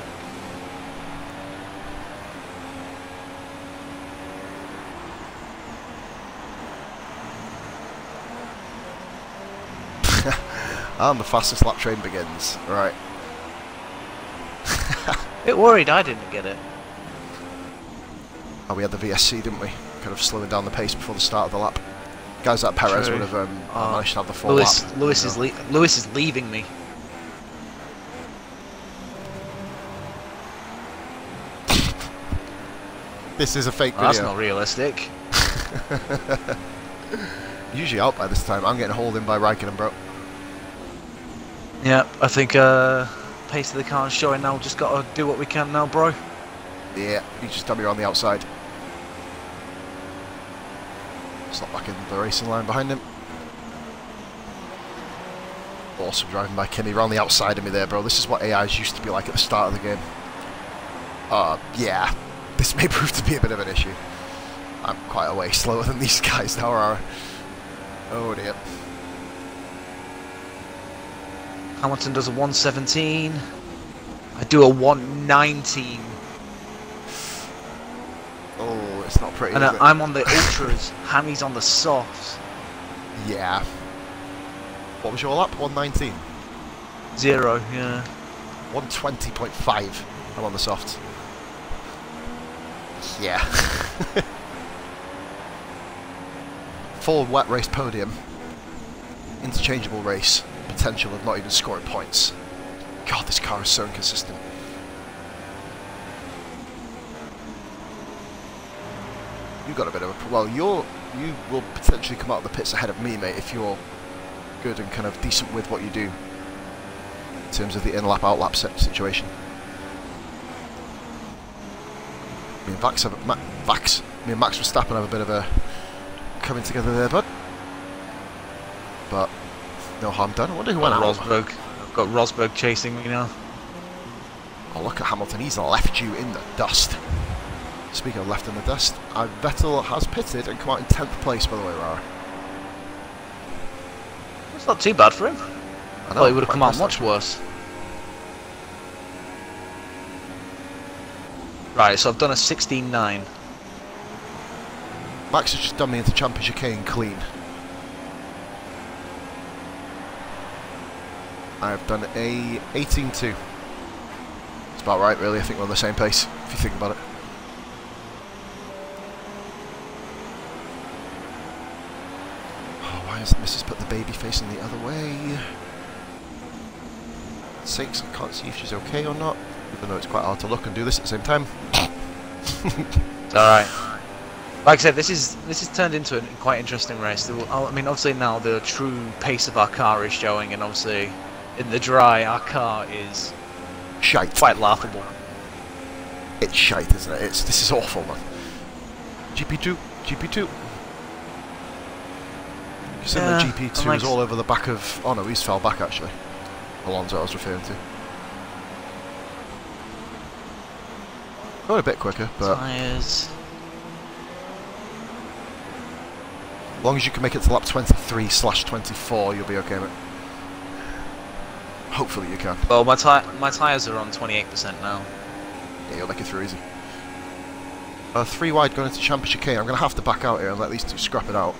And the fastest lap train begins. Right. Bit worried I didn't get it. Oh, we had the VSC, didn't we? Kind of slowing down the pace before the start of the lap. Guys like Perez would have managed to have the full lap. Lewis is leaving me. This is a fake video. That's not realistic. Usually out by this time. I'm getting hauled in by Raikkonen, bro. Yeah, I think pace of the car is showing now. Just got to do what we can now, bro. Yeah, you just tell me you're on the outside. Slot back in the racing line behind him. Awesome driving by Kenny. Around the outside of me there, bro. This is what AIs used to be like at the start of the game. Yeah. This may prove to be a bit of an issue. I'm quite a way slower than these guys now, are. Oh dear. Hamilton does a 117. I do a 119. Oh, it's not pretty. And is it? I'm on the ultras. Hammy's on the softs. Yeah. What was your lap? 119. 0, yeah. 120.5. I'm on the softs. Yeah. Full wet race podium. Interchangeable race. Potential of not even scoring points. God, this car is so inconsistent. You've got a bit of a... Well, you will potentially come out of the pits ahead of me, mate, if you're good and kind of decent with what you do in terms of the in-lap, out-lap situation. Me and Max Verstappen have a bit of a coming together there, bud. But no harm done. I wonder who went out. Rosberg. I've got Rosberg chasing me now. Oh, look at Hamilton. He's left you in the dust. Speaking of left in the dust, Vettel has pitted and come out in 10th place, by the way, Rara. It's not too bad for him. I know, Thought he would have come out impressed, much actually. worse. Right, so I've done a 16.9. Max has just done me into championship chicane clean. I've done a 18.2. It's about right, really. I think we're on the same pace, if you think about it. Why has Mrs. put the baby facing the other way? 6, I can't see if she's okay or not, even though it's quite hard to look and do this at the same time. It's alright. Like I said, this is turned into a quite interesting race. I mean, obviously now the true pace of our car is showing, and obviously in the dry our car is Shite. quite laughable. It's shite, isn't it? This is awful, man. GP2, GP2. You said the GP2 is all over the back of... Oh no, he's fell back actually. Alonso I was referring to. Going a bit quicker, but... Tyres. As long as you can make it to lap 23/24, you'll be okay, mate. Hopefully you can. Well, my tyres are on 28% now. Yeah, you'll make it through easy. 3 wide going into Championship K. I'm going to have to back out here and let these two scrap it out.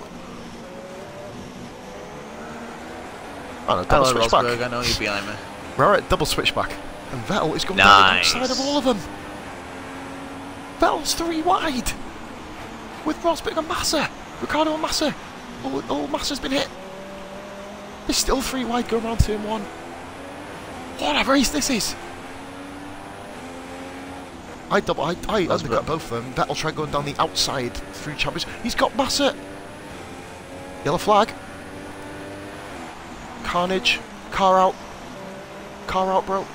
Oh, no, double Hello, switchback. Rosberg, I know you're behind me. We're at double switchback. And Vettel is going down the outside of all of them. Vettel's 3 wide. With Rosberg and Massa. Ricardo and Massa. Oh, Massa's been hit. There's still 3 wide going around turn 1. What a race this is. I undercut both of them. Vettel tried going down the outside through Champions. He's got Massa. Yellow flag. Carnage. Car out. Car out, bro.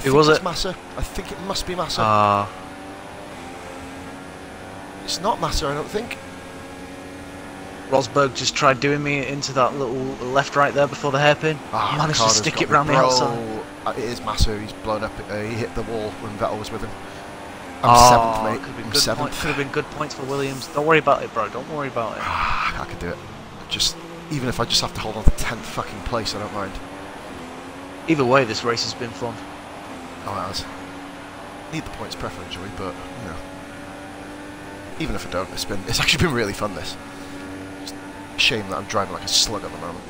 Who was it? Massa. I think it must be Massa. It's not Massa, I don't think. Rosberg just tried doing me into that little left right there before the hairpin. Managed to stick it round the outside. It is Massa, he's blown up. He hit the wall when Vettel was with him. I'm 7th, mate. I'm 7th. Could have been good points for Williams. Don't worry about it, bro. Don't worry about it. I could do it. Even if I just have to hold on to 10th fucking place, I don't mind. Either way, this race has been fun. Oh, it has. Need the points preferentially, but, you know. Even if I don't, it's actually been really fun, this. Just a shame that I'm driving like a slug at the moment.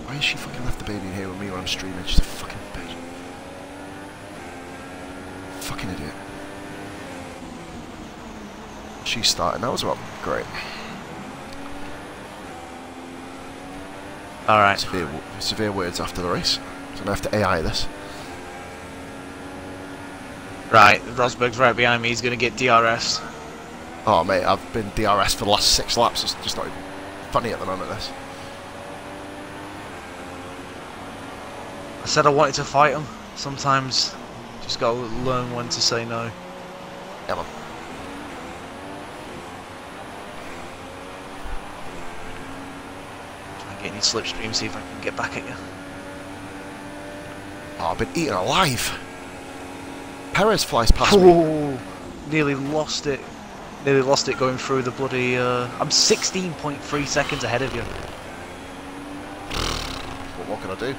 Why has she fucking left the baby in here with me when I'm streaming? She's a fucking bitch. Fucking idiot. She's starting now as well. Great. Alright. Severe words after the race. So I'm going to have to AI this. Right, Rosberg's right behind me. He's going to get DRS. Oh, mate, I've been DRS for the last 6 laps. It's just not even funny at the moment, this. I said I wanted to fight him. Sometimes just gotta learn when to say no. Yeah, man. Try and get any slipstream, see if I can get back at you. Oh, I've been eaten alive. Perez flies past me. Oh, nearly lost it. Nearly lost it going through the bloody... I'm 16.3 seconds ahead of you. But what can I do?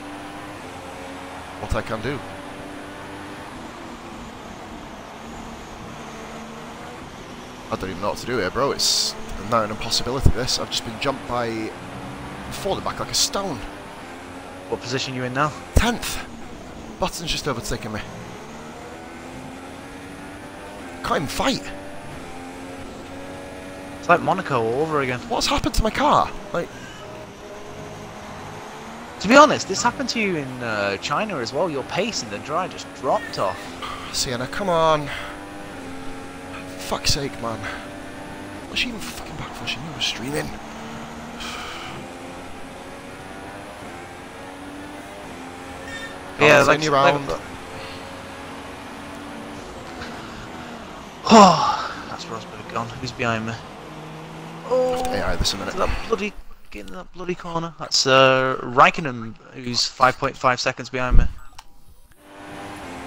What I can do. I don't even know what to do here, bro. It's now an impossibility, this. I've just been jumped by... falling back like a stone. What position are you in now? 10th. Button's just overtaken me. Can't even fight. It's like Monaco all over again. What's happened to my car? Like... To be honest, this happened to you in China as well. Your pace in the dry just dropped off. Sienna, come on. Fuck's sake, man. Was she even fucking back for? She knew I was streaming. Yeah, like round. Oh, that's Rosberg gone. Who's behind me? Oh, AI this a minute. Get in that bloody corner. That's Raikkonen, who's 5.5 seconds behind me.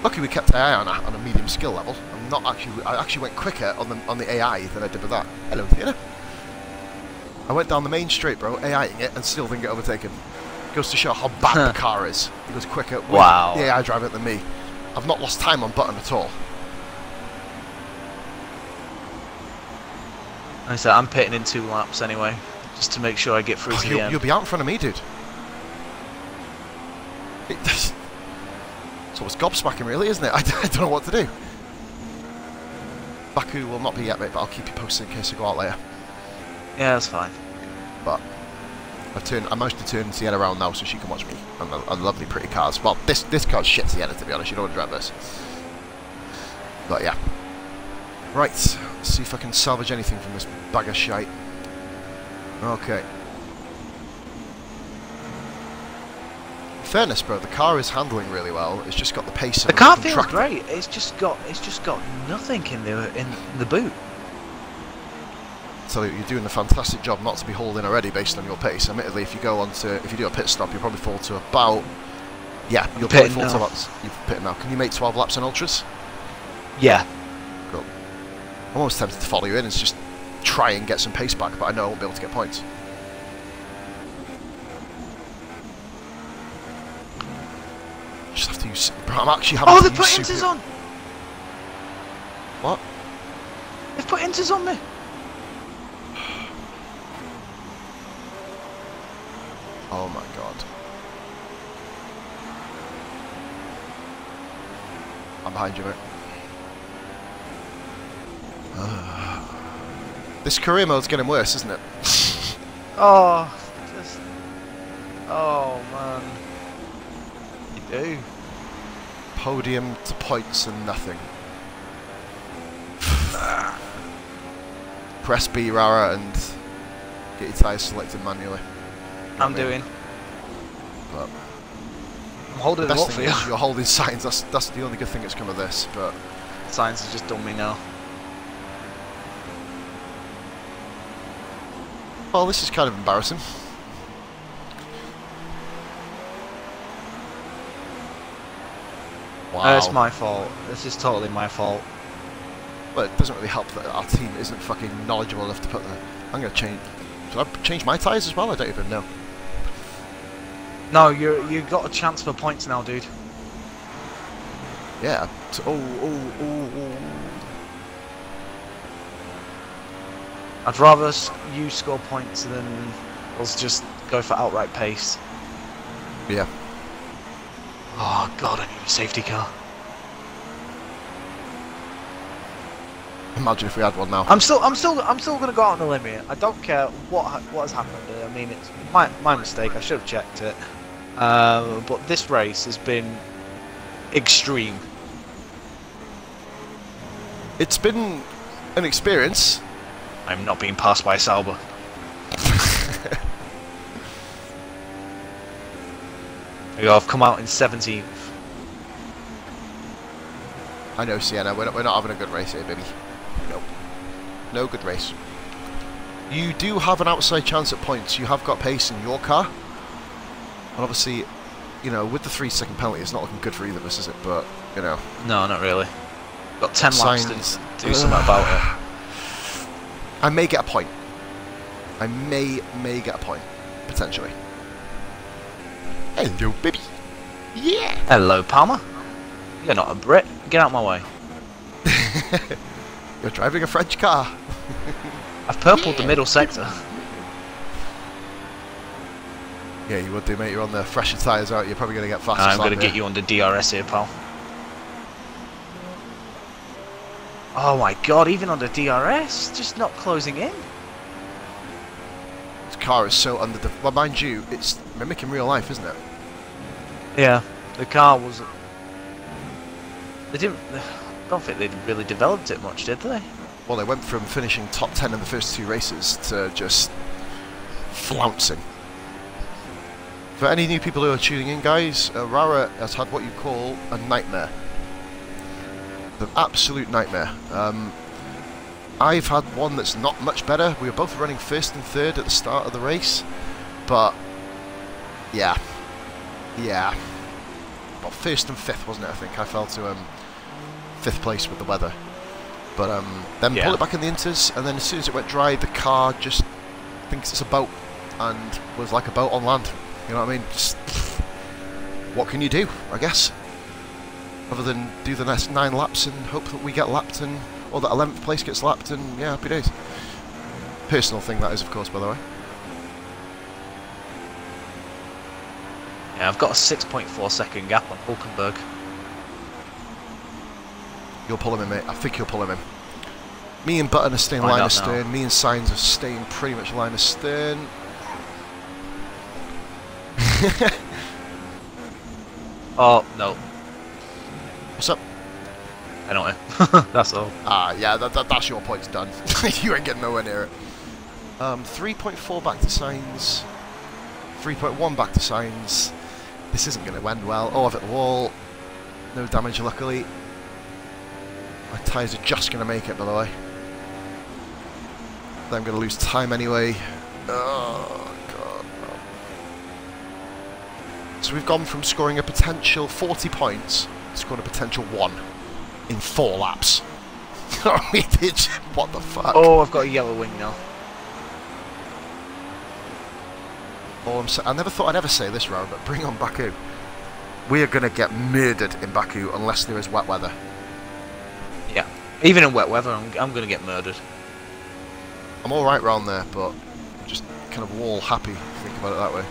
Lucky we kept AI on a medium skill level. I actually went quicker on the AI than I did with that. Hello, Theatre. I went down the main straight, bro, AIing it, and still didn't get overtaken. Goes to show how bad the car is. It goes quicker with Wow. the AI driver than me. I've not lost time on button at all. Like I said, I'm pitting in 2 laps anyway, just to make sure I get through to the end. You'll be out in front of me, dude. So it's gobsmacking, really, isn't it? I don't know what to do. Baku will not be yet, mate, but I'll keep you posted in case I go out later. Yeah, that's fine. But I managed to turn Sienna around now so she can watch me and the lovely pretty cars. Well, this car's shit, Sienna, to be honest. You don't want to drive this. But yeah. Right, let's see if I can salvage anything from this bag of shite. Okay. In fairness, bro, the car is handling really well. It's just got the pace of the car feels great. It's just got nothing in the boot. So you're doing a fantastic job not to be hauled in already based on your pace. Admittedly, if you do a pit stop, you'll probably fall to about you'll probably fall to about you've pitted now. Can you make 12 laps on ultras? Yeah. Cool. I'm almost tempted to follow you in and just try and get some pace back, but I know I won't be able to get points. Just have to use. I'm actually having to use. Oh, they put inters on. What? They've put inters on me. Oh my god. I'm behind you, mate. This career mode's getting worse, isn't it? Oh, oh man. You do. Podium to points and nothing. Press B, Rara, and get your tyres selected manually. I'm doing. But I'm holding them up for you. You're holding signs. That's the only good thing that's come of this. But signs have just done me now. Well, this is kind of embarrassing. Wow. It's my fault. This is totally my fault. Well, it doesn't really help that our team isn't fucking knowledgeable enough to put the. I'm gonna change. Should I change my tyres as well? I don't even know. No, you got a chance for points now, dude. Yeah. So, oh. I'd rather you score points than us just go for outright pace. Yeah. Oh god, I need a safety car. Imagine if we had one now. I'm still gonna go out on the limb here. I don't care what has happened. I mean, it's my mistake. I should have checked it. But this race has been extreme. It's been an experience. I'm not being passed by Sauber. There you go, I've come out in 17th. I know, Sienna. We're not having a good race here, baby. Nope. No good race. You do have an outside chance at points. You have got pace in your car. And obviously, you know, with the 3-second penalty, it's not looking good for either of us, is it? But, you know. No, not really. Got 10 laps to do something about it. I may get a point. I may get a point. Potentially. Hello, baby. Yeah. Hello, Palmer. You're not a Brit. Get out of my way. You're driving a French car. I've purpled the middle sector. Yeah, you would do, mate. You're on the fresher tyres, aren't you? You're probably going to get faster. I'm going to get you under DRS here, pal. Oh my god, even under DRS? Just not closing in? This car is so under the... Well, mind you, it's mimicking real life, isn't it? Yeah, the car was... They didn't... I don't think they really developed it much, did they? Well, they went from finishing top 10 in the first 2 races to just flouncing. For any new people who are tuning in, guys, Rara has had what you call a nightmare. An absolute nightmare. I've had one that's not much better. We were both running 1st and 3rd at the start of the race, but yeah. Well, 1st and 5th, wasn't it? I think I fell to 5th place with the weather, but then pulled it back in the inters, and then as soon as it went dry, the car just thinks it's a boat and was like a boat on land. You know what I mean? Just, what can you do, I guess? Other than do the next 9 laps and hope that we get lapped and, or that 11th place gets lapped and, yeah, happy days. Personal thing that is, of course, by the way. Yeah, I've got a 6.4 second gap on Hulkenberg. You'll pull him in, mate. I think you'll pull him in. Me and Button are staying line of stern. Me and Sainz are staying pretty much line of stern. Oh, no. What's up? I don't know. That's all. Ah, yeah, that's your point's done. You ain't getting nowhere near it. 3.4 back to Sainz. 3.1 back to Sainz. This isn't going to end well. Oh, I've hit the wall. No damage, luckily. My tyres are just going to make it, by the way. Then I'm going to lose time anyway. Oh, God. So we've gone from scoring a potential 40 points to scoring a potential 1 in 4 laps. What the fuck? Oh, I've got a yellow wing now. I never thought I'd ever say this, Ro, but bring on Baku. We are going to get murdered in Baku unless there is wet weather. Yeah. Even in wet weather, I'm going to get murdered. I'm alright round there, but I'm just kind of wall happy, if you think about it that way.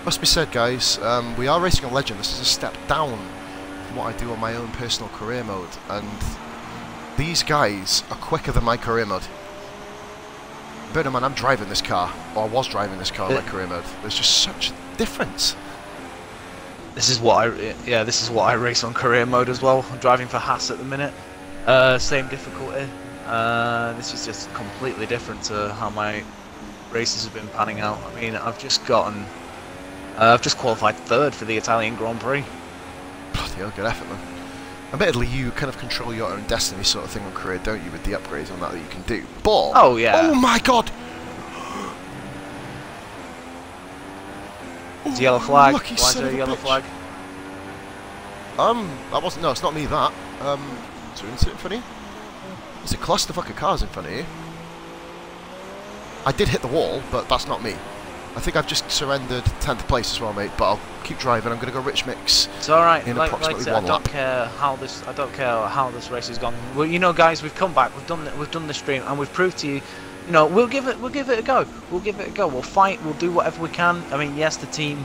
Must be said, guys, we are racing a legend. This is a step down from what I do on my own personal career mode, and these guys are quicker than my career mode. Bear in mind, I'm driving this car, or I was driving this car in my career mode. There's just such a difference. This is what I race on career mode as well. I'm driving for Haas at the minute. Same difficulty. This is just completely different to how my races have been panning out. I mean, I've just qualified 3rd for the Italian Grand Prix. Bloody hell, good effort, man. Admittedly, you kind of control your own destiny sort of thing on career, don't you, with the upgrades on that you can do. But... oh, yeah. Oh, my God! It's a yellow flag. Lucky Why is there a yellow flag? That wasn't... No, it's not me, that. So isn't it in front of you? There's a clusterfuck of cars in front of you. I did hit the wall, but that's not me. I think I've just surrendered 10th place as well, mate, but I'll keep driving. I'm going to go rich mix. It's alright. In approximately I 1 don't lap. care how this race has gone. Well, you know, guys, we've come back. We've done the stream, and we've proved to you, you know, we'll give it a go. We'll give it a go. We'll fight. We'll do whatever we can. I mean, yes, the team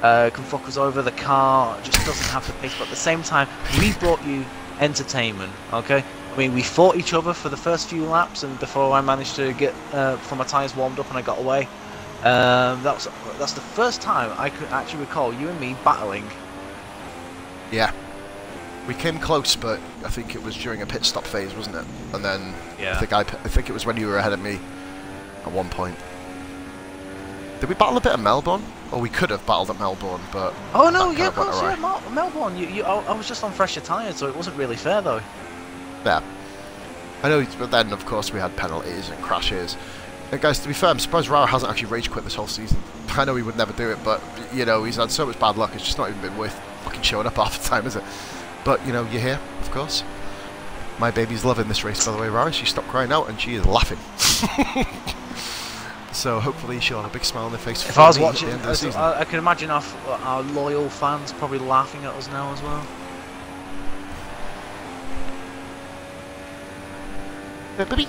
can fuck us over. The car just doesn't have the pace, but at the same time, we brought you entertainment. Okay. I mean, we fought each other for the first few laps, and before I managed to get my tyres warmed up and I got away. That's the first time I could actually recall you and me battling. Yeah. We came close, but I think it was during a pit stop phase, wasn't it? And then yeah. I think it was when you were ahead of me at one point. Did we battle a bit at Melbourne? Or we could have battled at Melbourne, but... oh no, yeah, of course, yeah, Melbourne. I was just on fresher tyres, so it wasn't really fair though. Yeah. I know, but then of course we had penalties and crashes. Guys, to be fair, I'm surprised Rara hasn't actually rage quit this whole season. I know he would never do it, but, you know, he's had so much bad luck, it's just not even been worth fucking showing up half the time, is it? But, you know, you're here, of course. My baby's loving this race, by the way, Rara. She stopped crying out and she is laughing. So, hopefully she'll have a big smile on her face. If I was watching, I can imagine our loyal fans probably laughing at us now as well. Baby.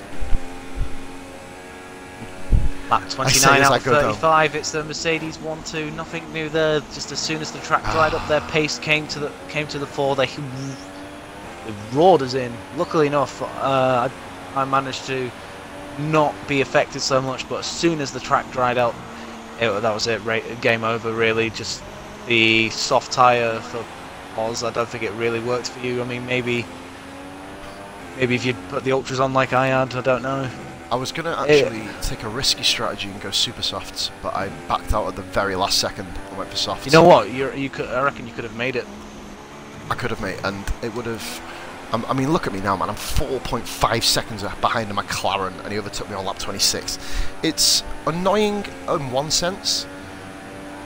Lap 29 out of 35, it's the Mercedes 1-2, nothing new there. Just as soon as the track dried up, their pace came to the fore. They roared us in. Luckily enough, I managed to not be affected so much. But as soon as the track dried out, that was it. Game over. Really, just the soft tyre for Pos. I don't think it really worked for you. I mean, maybe if you'd put the ultras on like I had, I don't know. I was going to actually take a risky strategy and go super softs, but I backed out at the very last second and went for softs. You know what? I reckon you could have made it. I could have, mate, and it would have... I mean, look at me now, man. I'm 4.5 seconds behind a McLaren, and he overtook me on lap 26. It's annoying in one sense,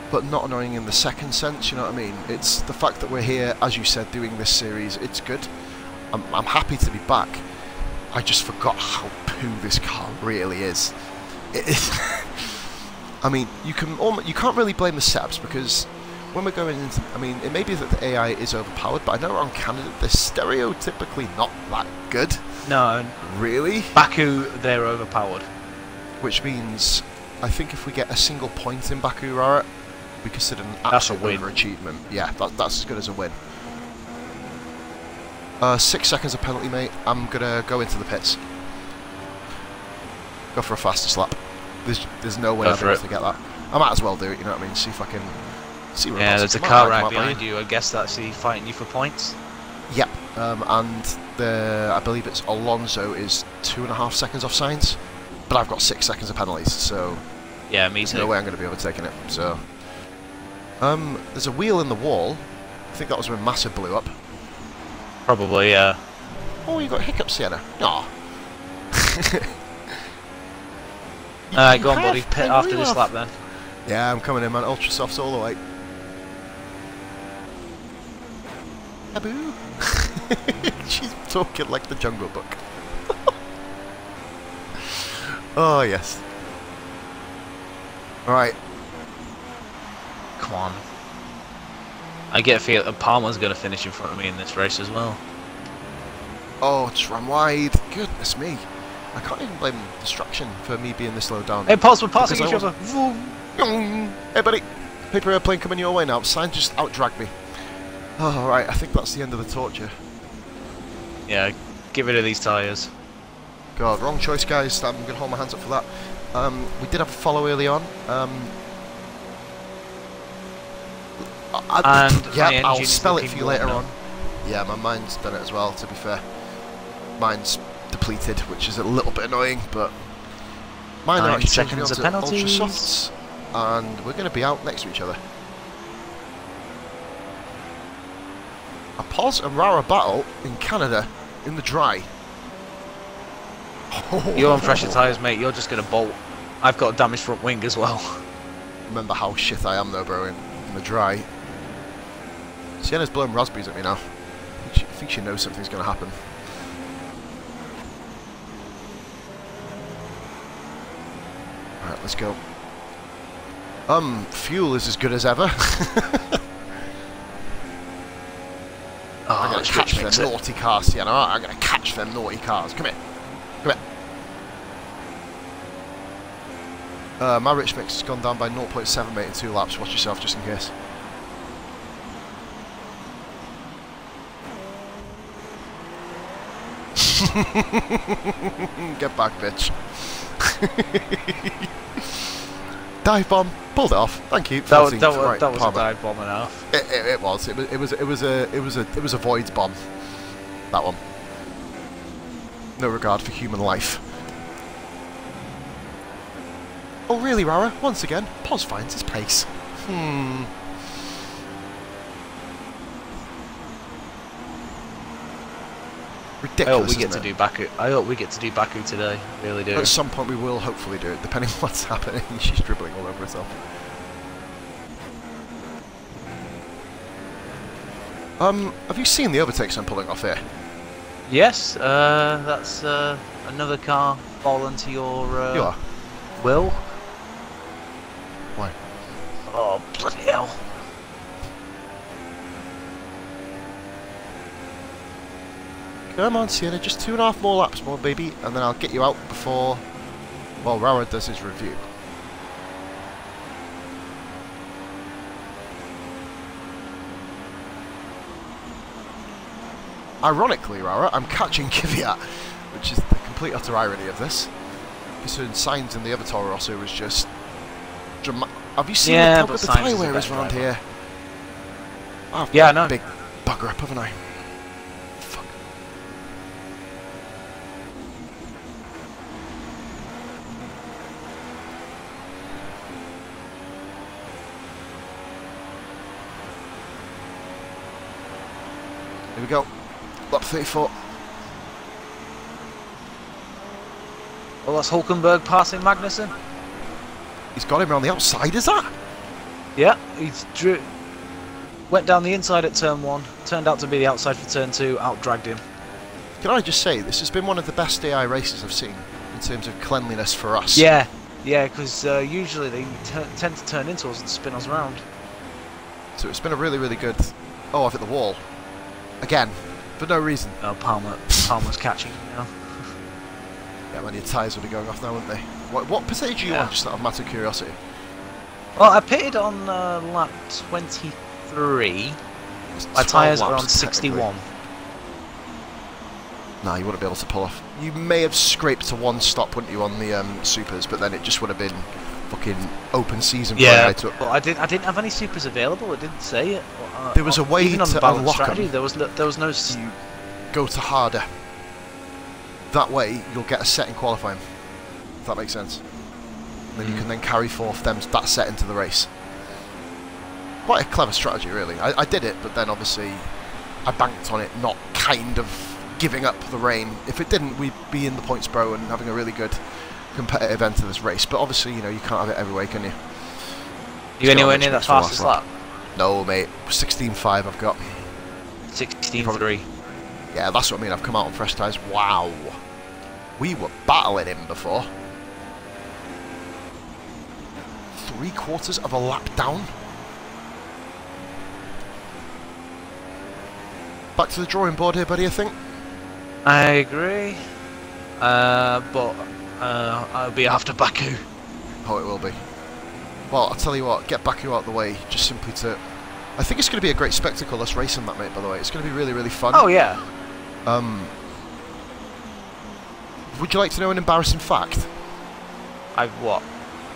but not annoying in the second sense, you know what I mean? It's the fact that we're here, as you said, doing this series. It's good. I'm happy to be back. I just forgot how poo this car really is. It is I mean, you can't really blame the setups because when we're going into, I mean, it may be that the AI is overpowered, but I know around Canada they're stereotypically not that good. No. Really? Baku, they're overpowered. Which means, I think if we get a single point in Baku, Rara, we consider an absolute overachievement. Yeah, that's as good as a win. 6 seconds of penalty, mate. I'm gonna go into the pits. Go for a fastest lap. There's no way I'm going to get that. I might as well do it, you know what I mean? See if I can see where. Yeah, there's a car right behind you. I guess that's he fighting you for points. Yep, and I believe it's Alonso is 2.5 seconds off signs, but I've got 6 seconds of penalties, so yeah, me too. There's no way I'm going to be overtaking it. So, there's a wheel in the wall. I think that was when Massa blew up. Probably, yeah. Oh, you got hiccups, Sienna. Aw. Alright, go on, buddy. Pit after this lap, then. Yeah, I'm coming in, man. Ultra softs all the way. Taboo. She's talking like the Jungle Book. Oh, yes. Alright. Come on. I get a feel that Palmer's going to finish in front of me in this race as well. Oh, just run wide. Goodness me. I can't even blame distraction for me being this low down. Hey, Pos, we're passing each other. Hey, buddy. Paper airplane coming your way now. Sign just out-dragged me. Oh, right. I think that's the end of the torture. Yeah, get rid of these tyres. God, wrong choice, guys. I'm going to hold my hands up for that. We did have a follow early on. Yeah, I'll spell it for you later on. Yeah, my mind's done it as well, to be fair. Mine's depleted, which is a little bit annoying, but mine are actually changing on to ultra softs, and we're going to be out next to each other. A Pos and Rara battle in Canada in the dry. You're on fresher tyres, mate. You're just going to bolt. I've got a damaged front wing as well. Remember how shit I am though, bro, in the dry. Sienna's blowing raspberries at me now. I think she knows something's going to happen. Alright, let's go. Fuel is as good as ever. I'm going to catch them naughty cars, Sienna. I'm going to catch them naughty cars. Come here. Come here. My rich mix has gone down by 0.7, mate, in 2 laps. Watch yourself, just in case. Get back, bitch. Dive bomb. Pulled it off. Thank you. That was a dive bomb and a half. It was. It was a void bomb. That one. No regard for human life. Oh really, Rara? Once again, Pos finds his pace. Ridiculous. I hope we get to do Baku. I hope we get to do Baku today. Really do. At some point we will hopefully do it, depending on what's happening. She's dribbling all over herself. Have you seen the overtakes I'm pulling off here? Yes, that's another car fallen to your will. Why? Oh, bloody hell. Come on, Sienna, just 2.5 more laps more, baby, and then I'll get you out before, well, Rara does his review. Ironically, Rara, I'm catching Kvyat, which is the complete utter irony of this. Considering Sainz in the other Toro Rosso was just dramatic. Have you seen the top of the tyre wearers around here? I've got a big bugger up, haven't I? Fuck. Here we go. Lap 34. Well, that's Hulkenberg passing Magnussen. He's got him around the outside, is that? Yeah, he's went down the inside at turn 1, turned out to be the outside for turn 2, out-dragged him. Can I just say, this has been one of the best AI races I've seen in terms of cleanliness for us. Yeah, Yeah, because usually they tend to turn into us and spin us around. So it's been a really, really good... Oh, I've hit the wall. Again, for no reason. Oh, Palmer's catching you now. Yeah, man, your tyres would be going off now, wouldn't they? What percentage are you on, just out of matter of curiosity? Well, I pitted on lap 23. My tyres are on 61. Nah, you wouldn't be able to pull off. You may have scraped to one stop, wouldn't you, on the supers, but then it just would have been fucking open season. Yeah, but I didn't have any supers available. It didn't say it. There was a way even on the to balance unlock strategy. them. There was no. You go to harder. That way, you'll get a set in qualifying. If that makes sense. And then you can then carry forth that set into the race. Quite a clever strategy, really. I did it, but then obviously I banked on it not kind of giving up the reign. If it didn't, we'd be in the points, bro, and having a really good competitive end to this race. But obviously, you know, you can't have it every way, can you? You anywhere near that fastest lap? No, mate. 16.5 I've got. 16.3. Yeah, that's what I mean. I've come out on fresh tyres. Wow. We were battling him before. 3/4 of a lap down. Back to the drawing board here, buddy, I think. I agree. But I'll be after Baku. Oh, it will be. Well, I'll tell you what, get Baku out of the way, just simply to... I think it's going to be a great spectacle, this racing, that, mate, by the way. It's going to be really, really fun. Oh, yeah. Would you like to know an embarrassing fact? What?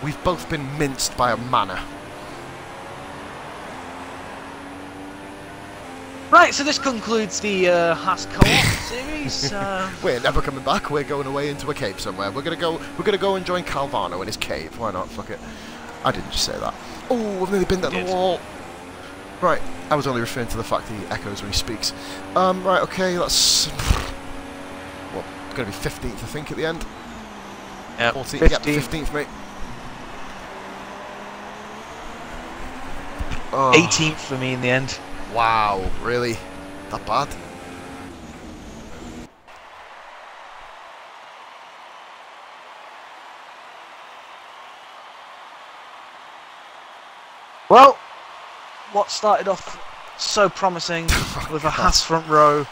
We've both been minced by a manor. Right, so this concludes the Haas co-op series. We're never coming back. We're going away into a cave somewhere. We're gonna go and join Calvano in his cave. Why not? Fuck it. I didn't just say that. Oh, I've nearly been down the wall. Right, I was only referring to the fact he echoes when he speaks. Right, okay, that's... Well, it's going to be 15th, I think, at the end. Yep, 14th, 15th. Yep, 15th, mate. Oh. 18th for me in the end. Wow, really? That bad? Well, what started off so promising with a Haas front row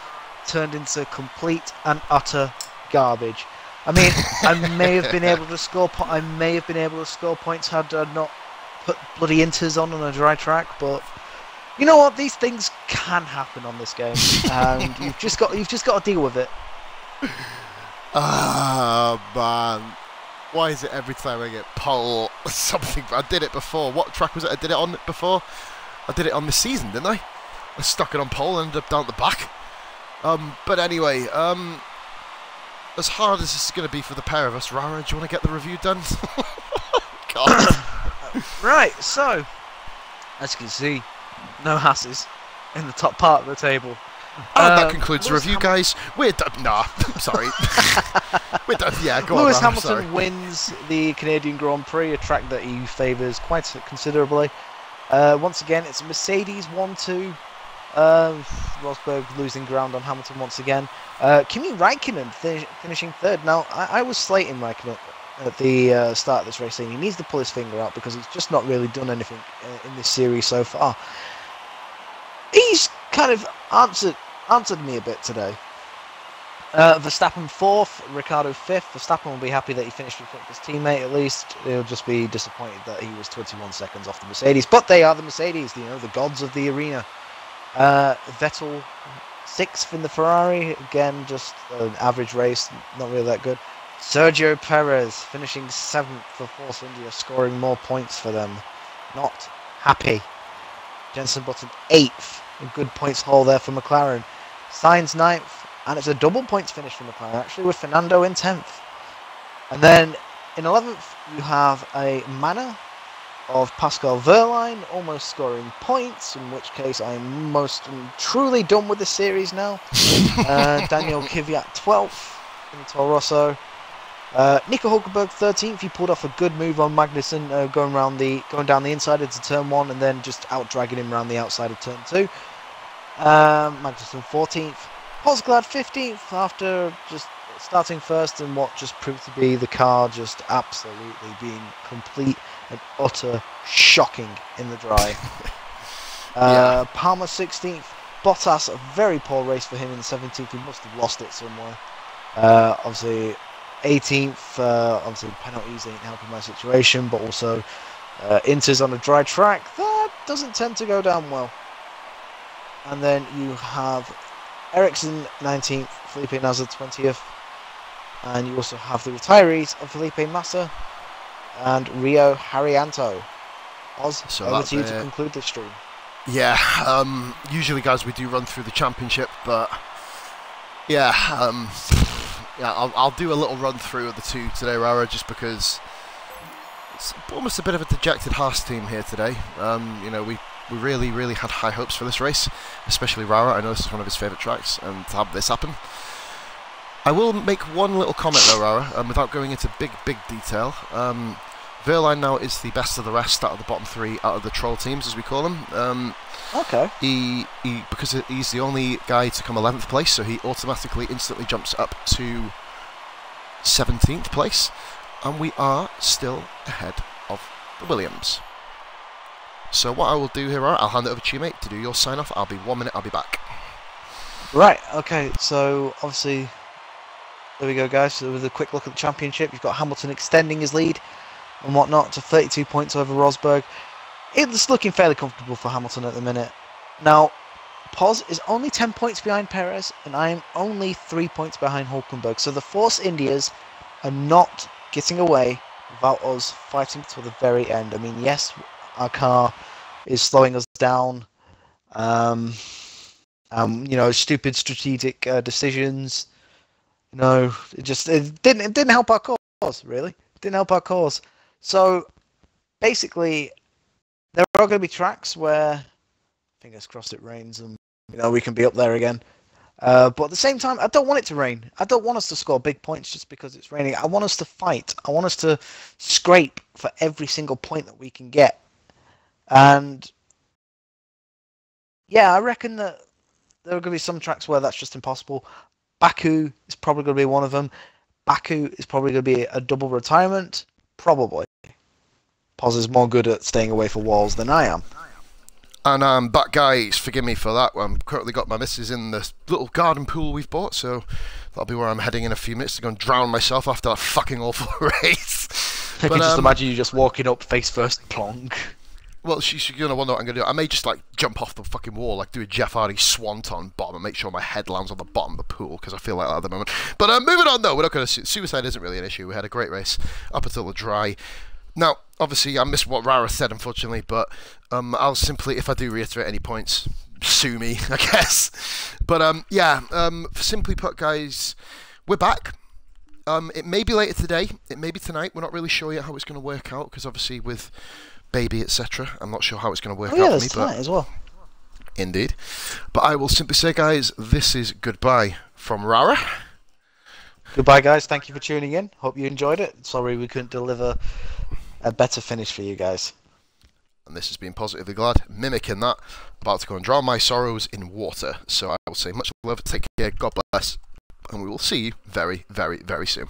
turned into complete and utter garbage. I mean, I may have been able to score. I may have been able to score points had I not put bloody inters on a dry track. But you know what? These things can happen on this game, and you've just got to deal with it. Ah, man. Why is it every time I get pole something? I did it before. What track was it I did it on before? I did it on this season, didn't I? I stuck it on pole and ended up down at the back. But anyway, as hard as this is going to be for the pair of us, Rara, do you want to get the review done? God. Right, so, as you can see, no Haas's in the top part of the table. And that concludes the review, guys. We're done. Nah, sorry. We're done. Yeah, go on. Lewis Rara, Hamilton sorry. wins the Canadian Grand Prix, a track that he favours quite considerably. Once again, it's a Mercedes 1-2. Rosberg losing ground on Hamilton once again. Kimi Räikkönen finishing third. Now, I was slating Räikkönen at the start of this race, saying he needs to pull his finger out because he's just not really done anything in this series so far. He's kind of answered me a bit today. Verstappen 4th, Ricciardo 5th. Verstappen will be happy that he finished in front of his teammate at least. He'll just be disappointed that he was 21 seconds off the Mercedes. But they are the Mercedes, you know, the gods of the arena. Vettel 6th in the Ferrari. Again, just an average race, not really that good. Sergio Perez finishing 7th for Force India, scoring more points for them. Not happy. Jenson Button 8th. A good points haul there for McLaren. Sainz 9th. And it's a double points finish for McLaren, actually, with Fernando in 10th. And then in 11th, you have a manner of Pascal Wehrlein almost scoring points, in which case I'm truly done with the series now. Daniel Kvyat 12th in the Toro Rosso. Nico Hulkenberg 13th. He pulled off a good move on Magnussen, going down the inside into turn 1 and then just out-dragging him around the outside of turn 2. Magnussen 14th. Hosglad 15th after just starting first in what just proved to be the car just absolutely being complete and utter shocking in the dry. Palmer 16th, Bottas, a very poor race for him in the 17th. He must have lost it somewhere. Obviously 18th, obviously penalties ain't helping my situation, but also Inter's on a dry track. That doesn't tend to go down well. And then you have Ericsson 19th, Felipe Nasr 20th, and you also have the retirees of Felipe Massa and Rio Haryanto. Oz, So over to you to conclude this stream. Yeah, usually, guys, we do run through the championship, but yeah, I'll do a little run through of the two today, Rara, just because it's almost a bit of a dejected Haas team here today. You know, we really had high hopes for this race, especially Rara. I know this is one of his favourite tracks, and to have this happen. I will make one little comment though, Rara, without going into big detail. Verline now is the best of the rest out of the bottom three, out of the troll teams, as we call them. Okay. Because he's the only guy to come 11th place, so he automatically, instantly jumps up to 17th place, and we are still ahead of the Williams. So what I will do here, I'll hand it over to you, mate, to do your sign-off. I'll be 1 minute, I'll be back. Right, okay, so obviously, there we go, guys. So with a quick look at the championship, you've got Hamilton extending his lead and whatnot to 32 points over Rosberg. It's looking fairly comfortable for Hamilton at the minute. Now, Pos is only 10 points behind Perez, and I am only 3 points behind Hulkenberg. So the Force Indias are not getting away without us fighting till the very end. I mean, yes, our car is slowing us down. You know, stupid strategic decisions. You know, it didn't help our cause, really. It didn't help our cause. So basically, there are going to be tracks where, fingers crossed, it rains and you know we can be up there again. But at the same time, I don't want it to rain. I don't want us to score big points just because it's raining. I want us to fight. I want us to scrape for every single point that we can get. And yeah, I reckon that there are going to be some tracks where that's just impossible. Baku is probably going to be one of them. Baku is probably going to be a double retirement. Probably. Pos is more good at staying away from walls than I am. And I'm back, guys. Forgive me for that. I'm currently got my missus in the little garden pool we've bought, so that'll be where I'm heading in a few minutes to go and drown myself after that fucking awful race. I can just imagine you just walking up face first, plonk. Well, she's going to wonder what I'm going to do. I may just, like, jump off the fucking wall, like, do a Jeff Hardy swanton bottom and make sure my head lands on the bottom of the pool, because I feel like that at the moment. But moving on, though, we're not going to... Suicide isn't really an issue. We had a great race up until the dry. Now, obviously, I missed what Rara said, unfortunately, but I'll simply, if I do reiterate any points, sue me, I guess. But, simply put, guys, we're back. It may be later today. It may be tonight. We're not really sure yet how it's going to work out, because obviously with... baby, etc. I'm not sure how it's going to work out for me, but as well. Indeed. But I will simply say, guys, this is goodbye from Rara. Goodbye, guys. Thank you for tuning in. Hope you enjoyed it. Sorry we couldn't deliver a better finish for you guys. And this has been Positively Glad, mimicking that. About to go and drown my sorrows in water. So I will say much love, take care, God bless, and we will see you very, very, very soon.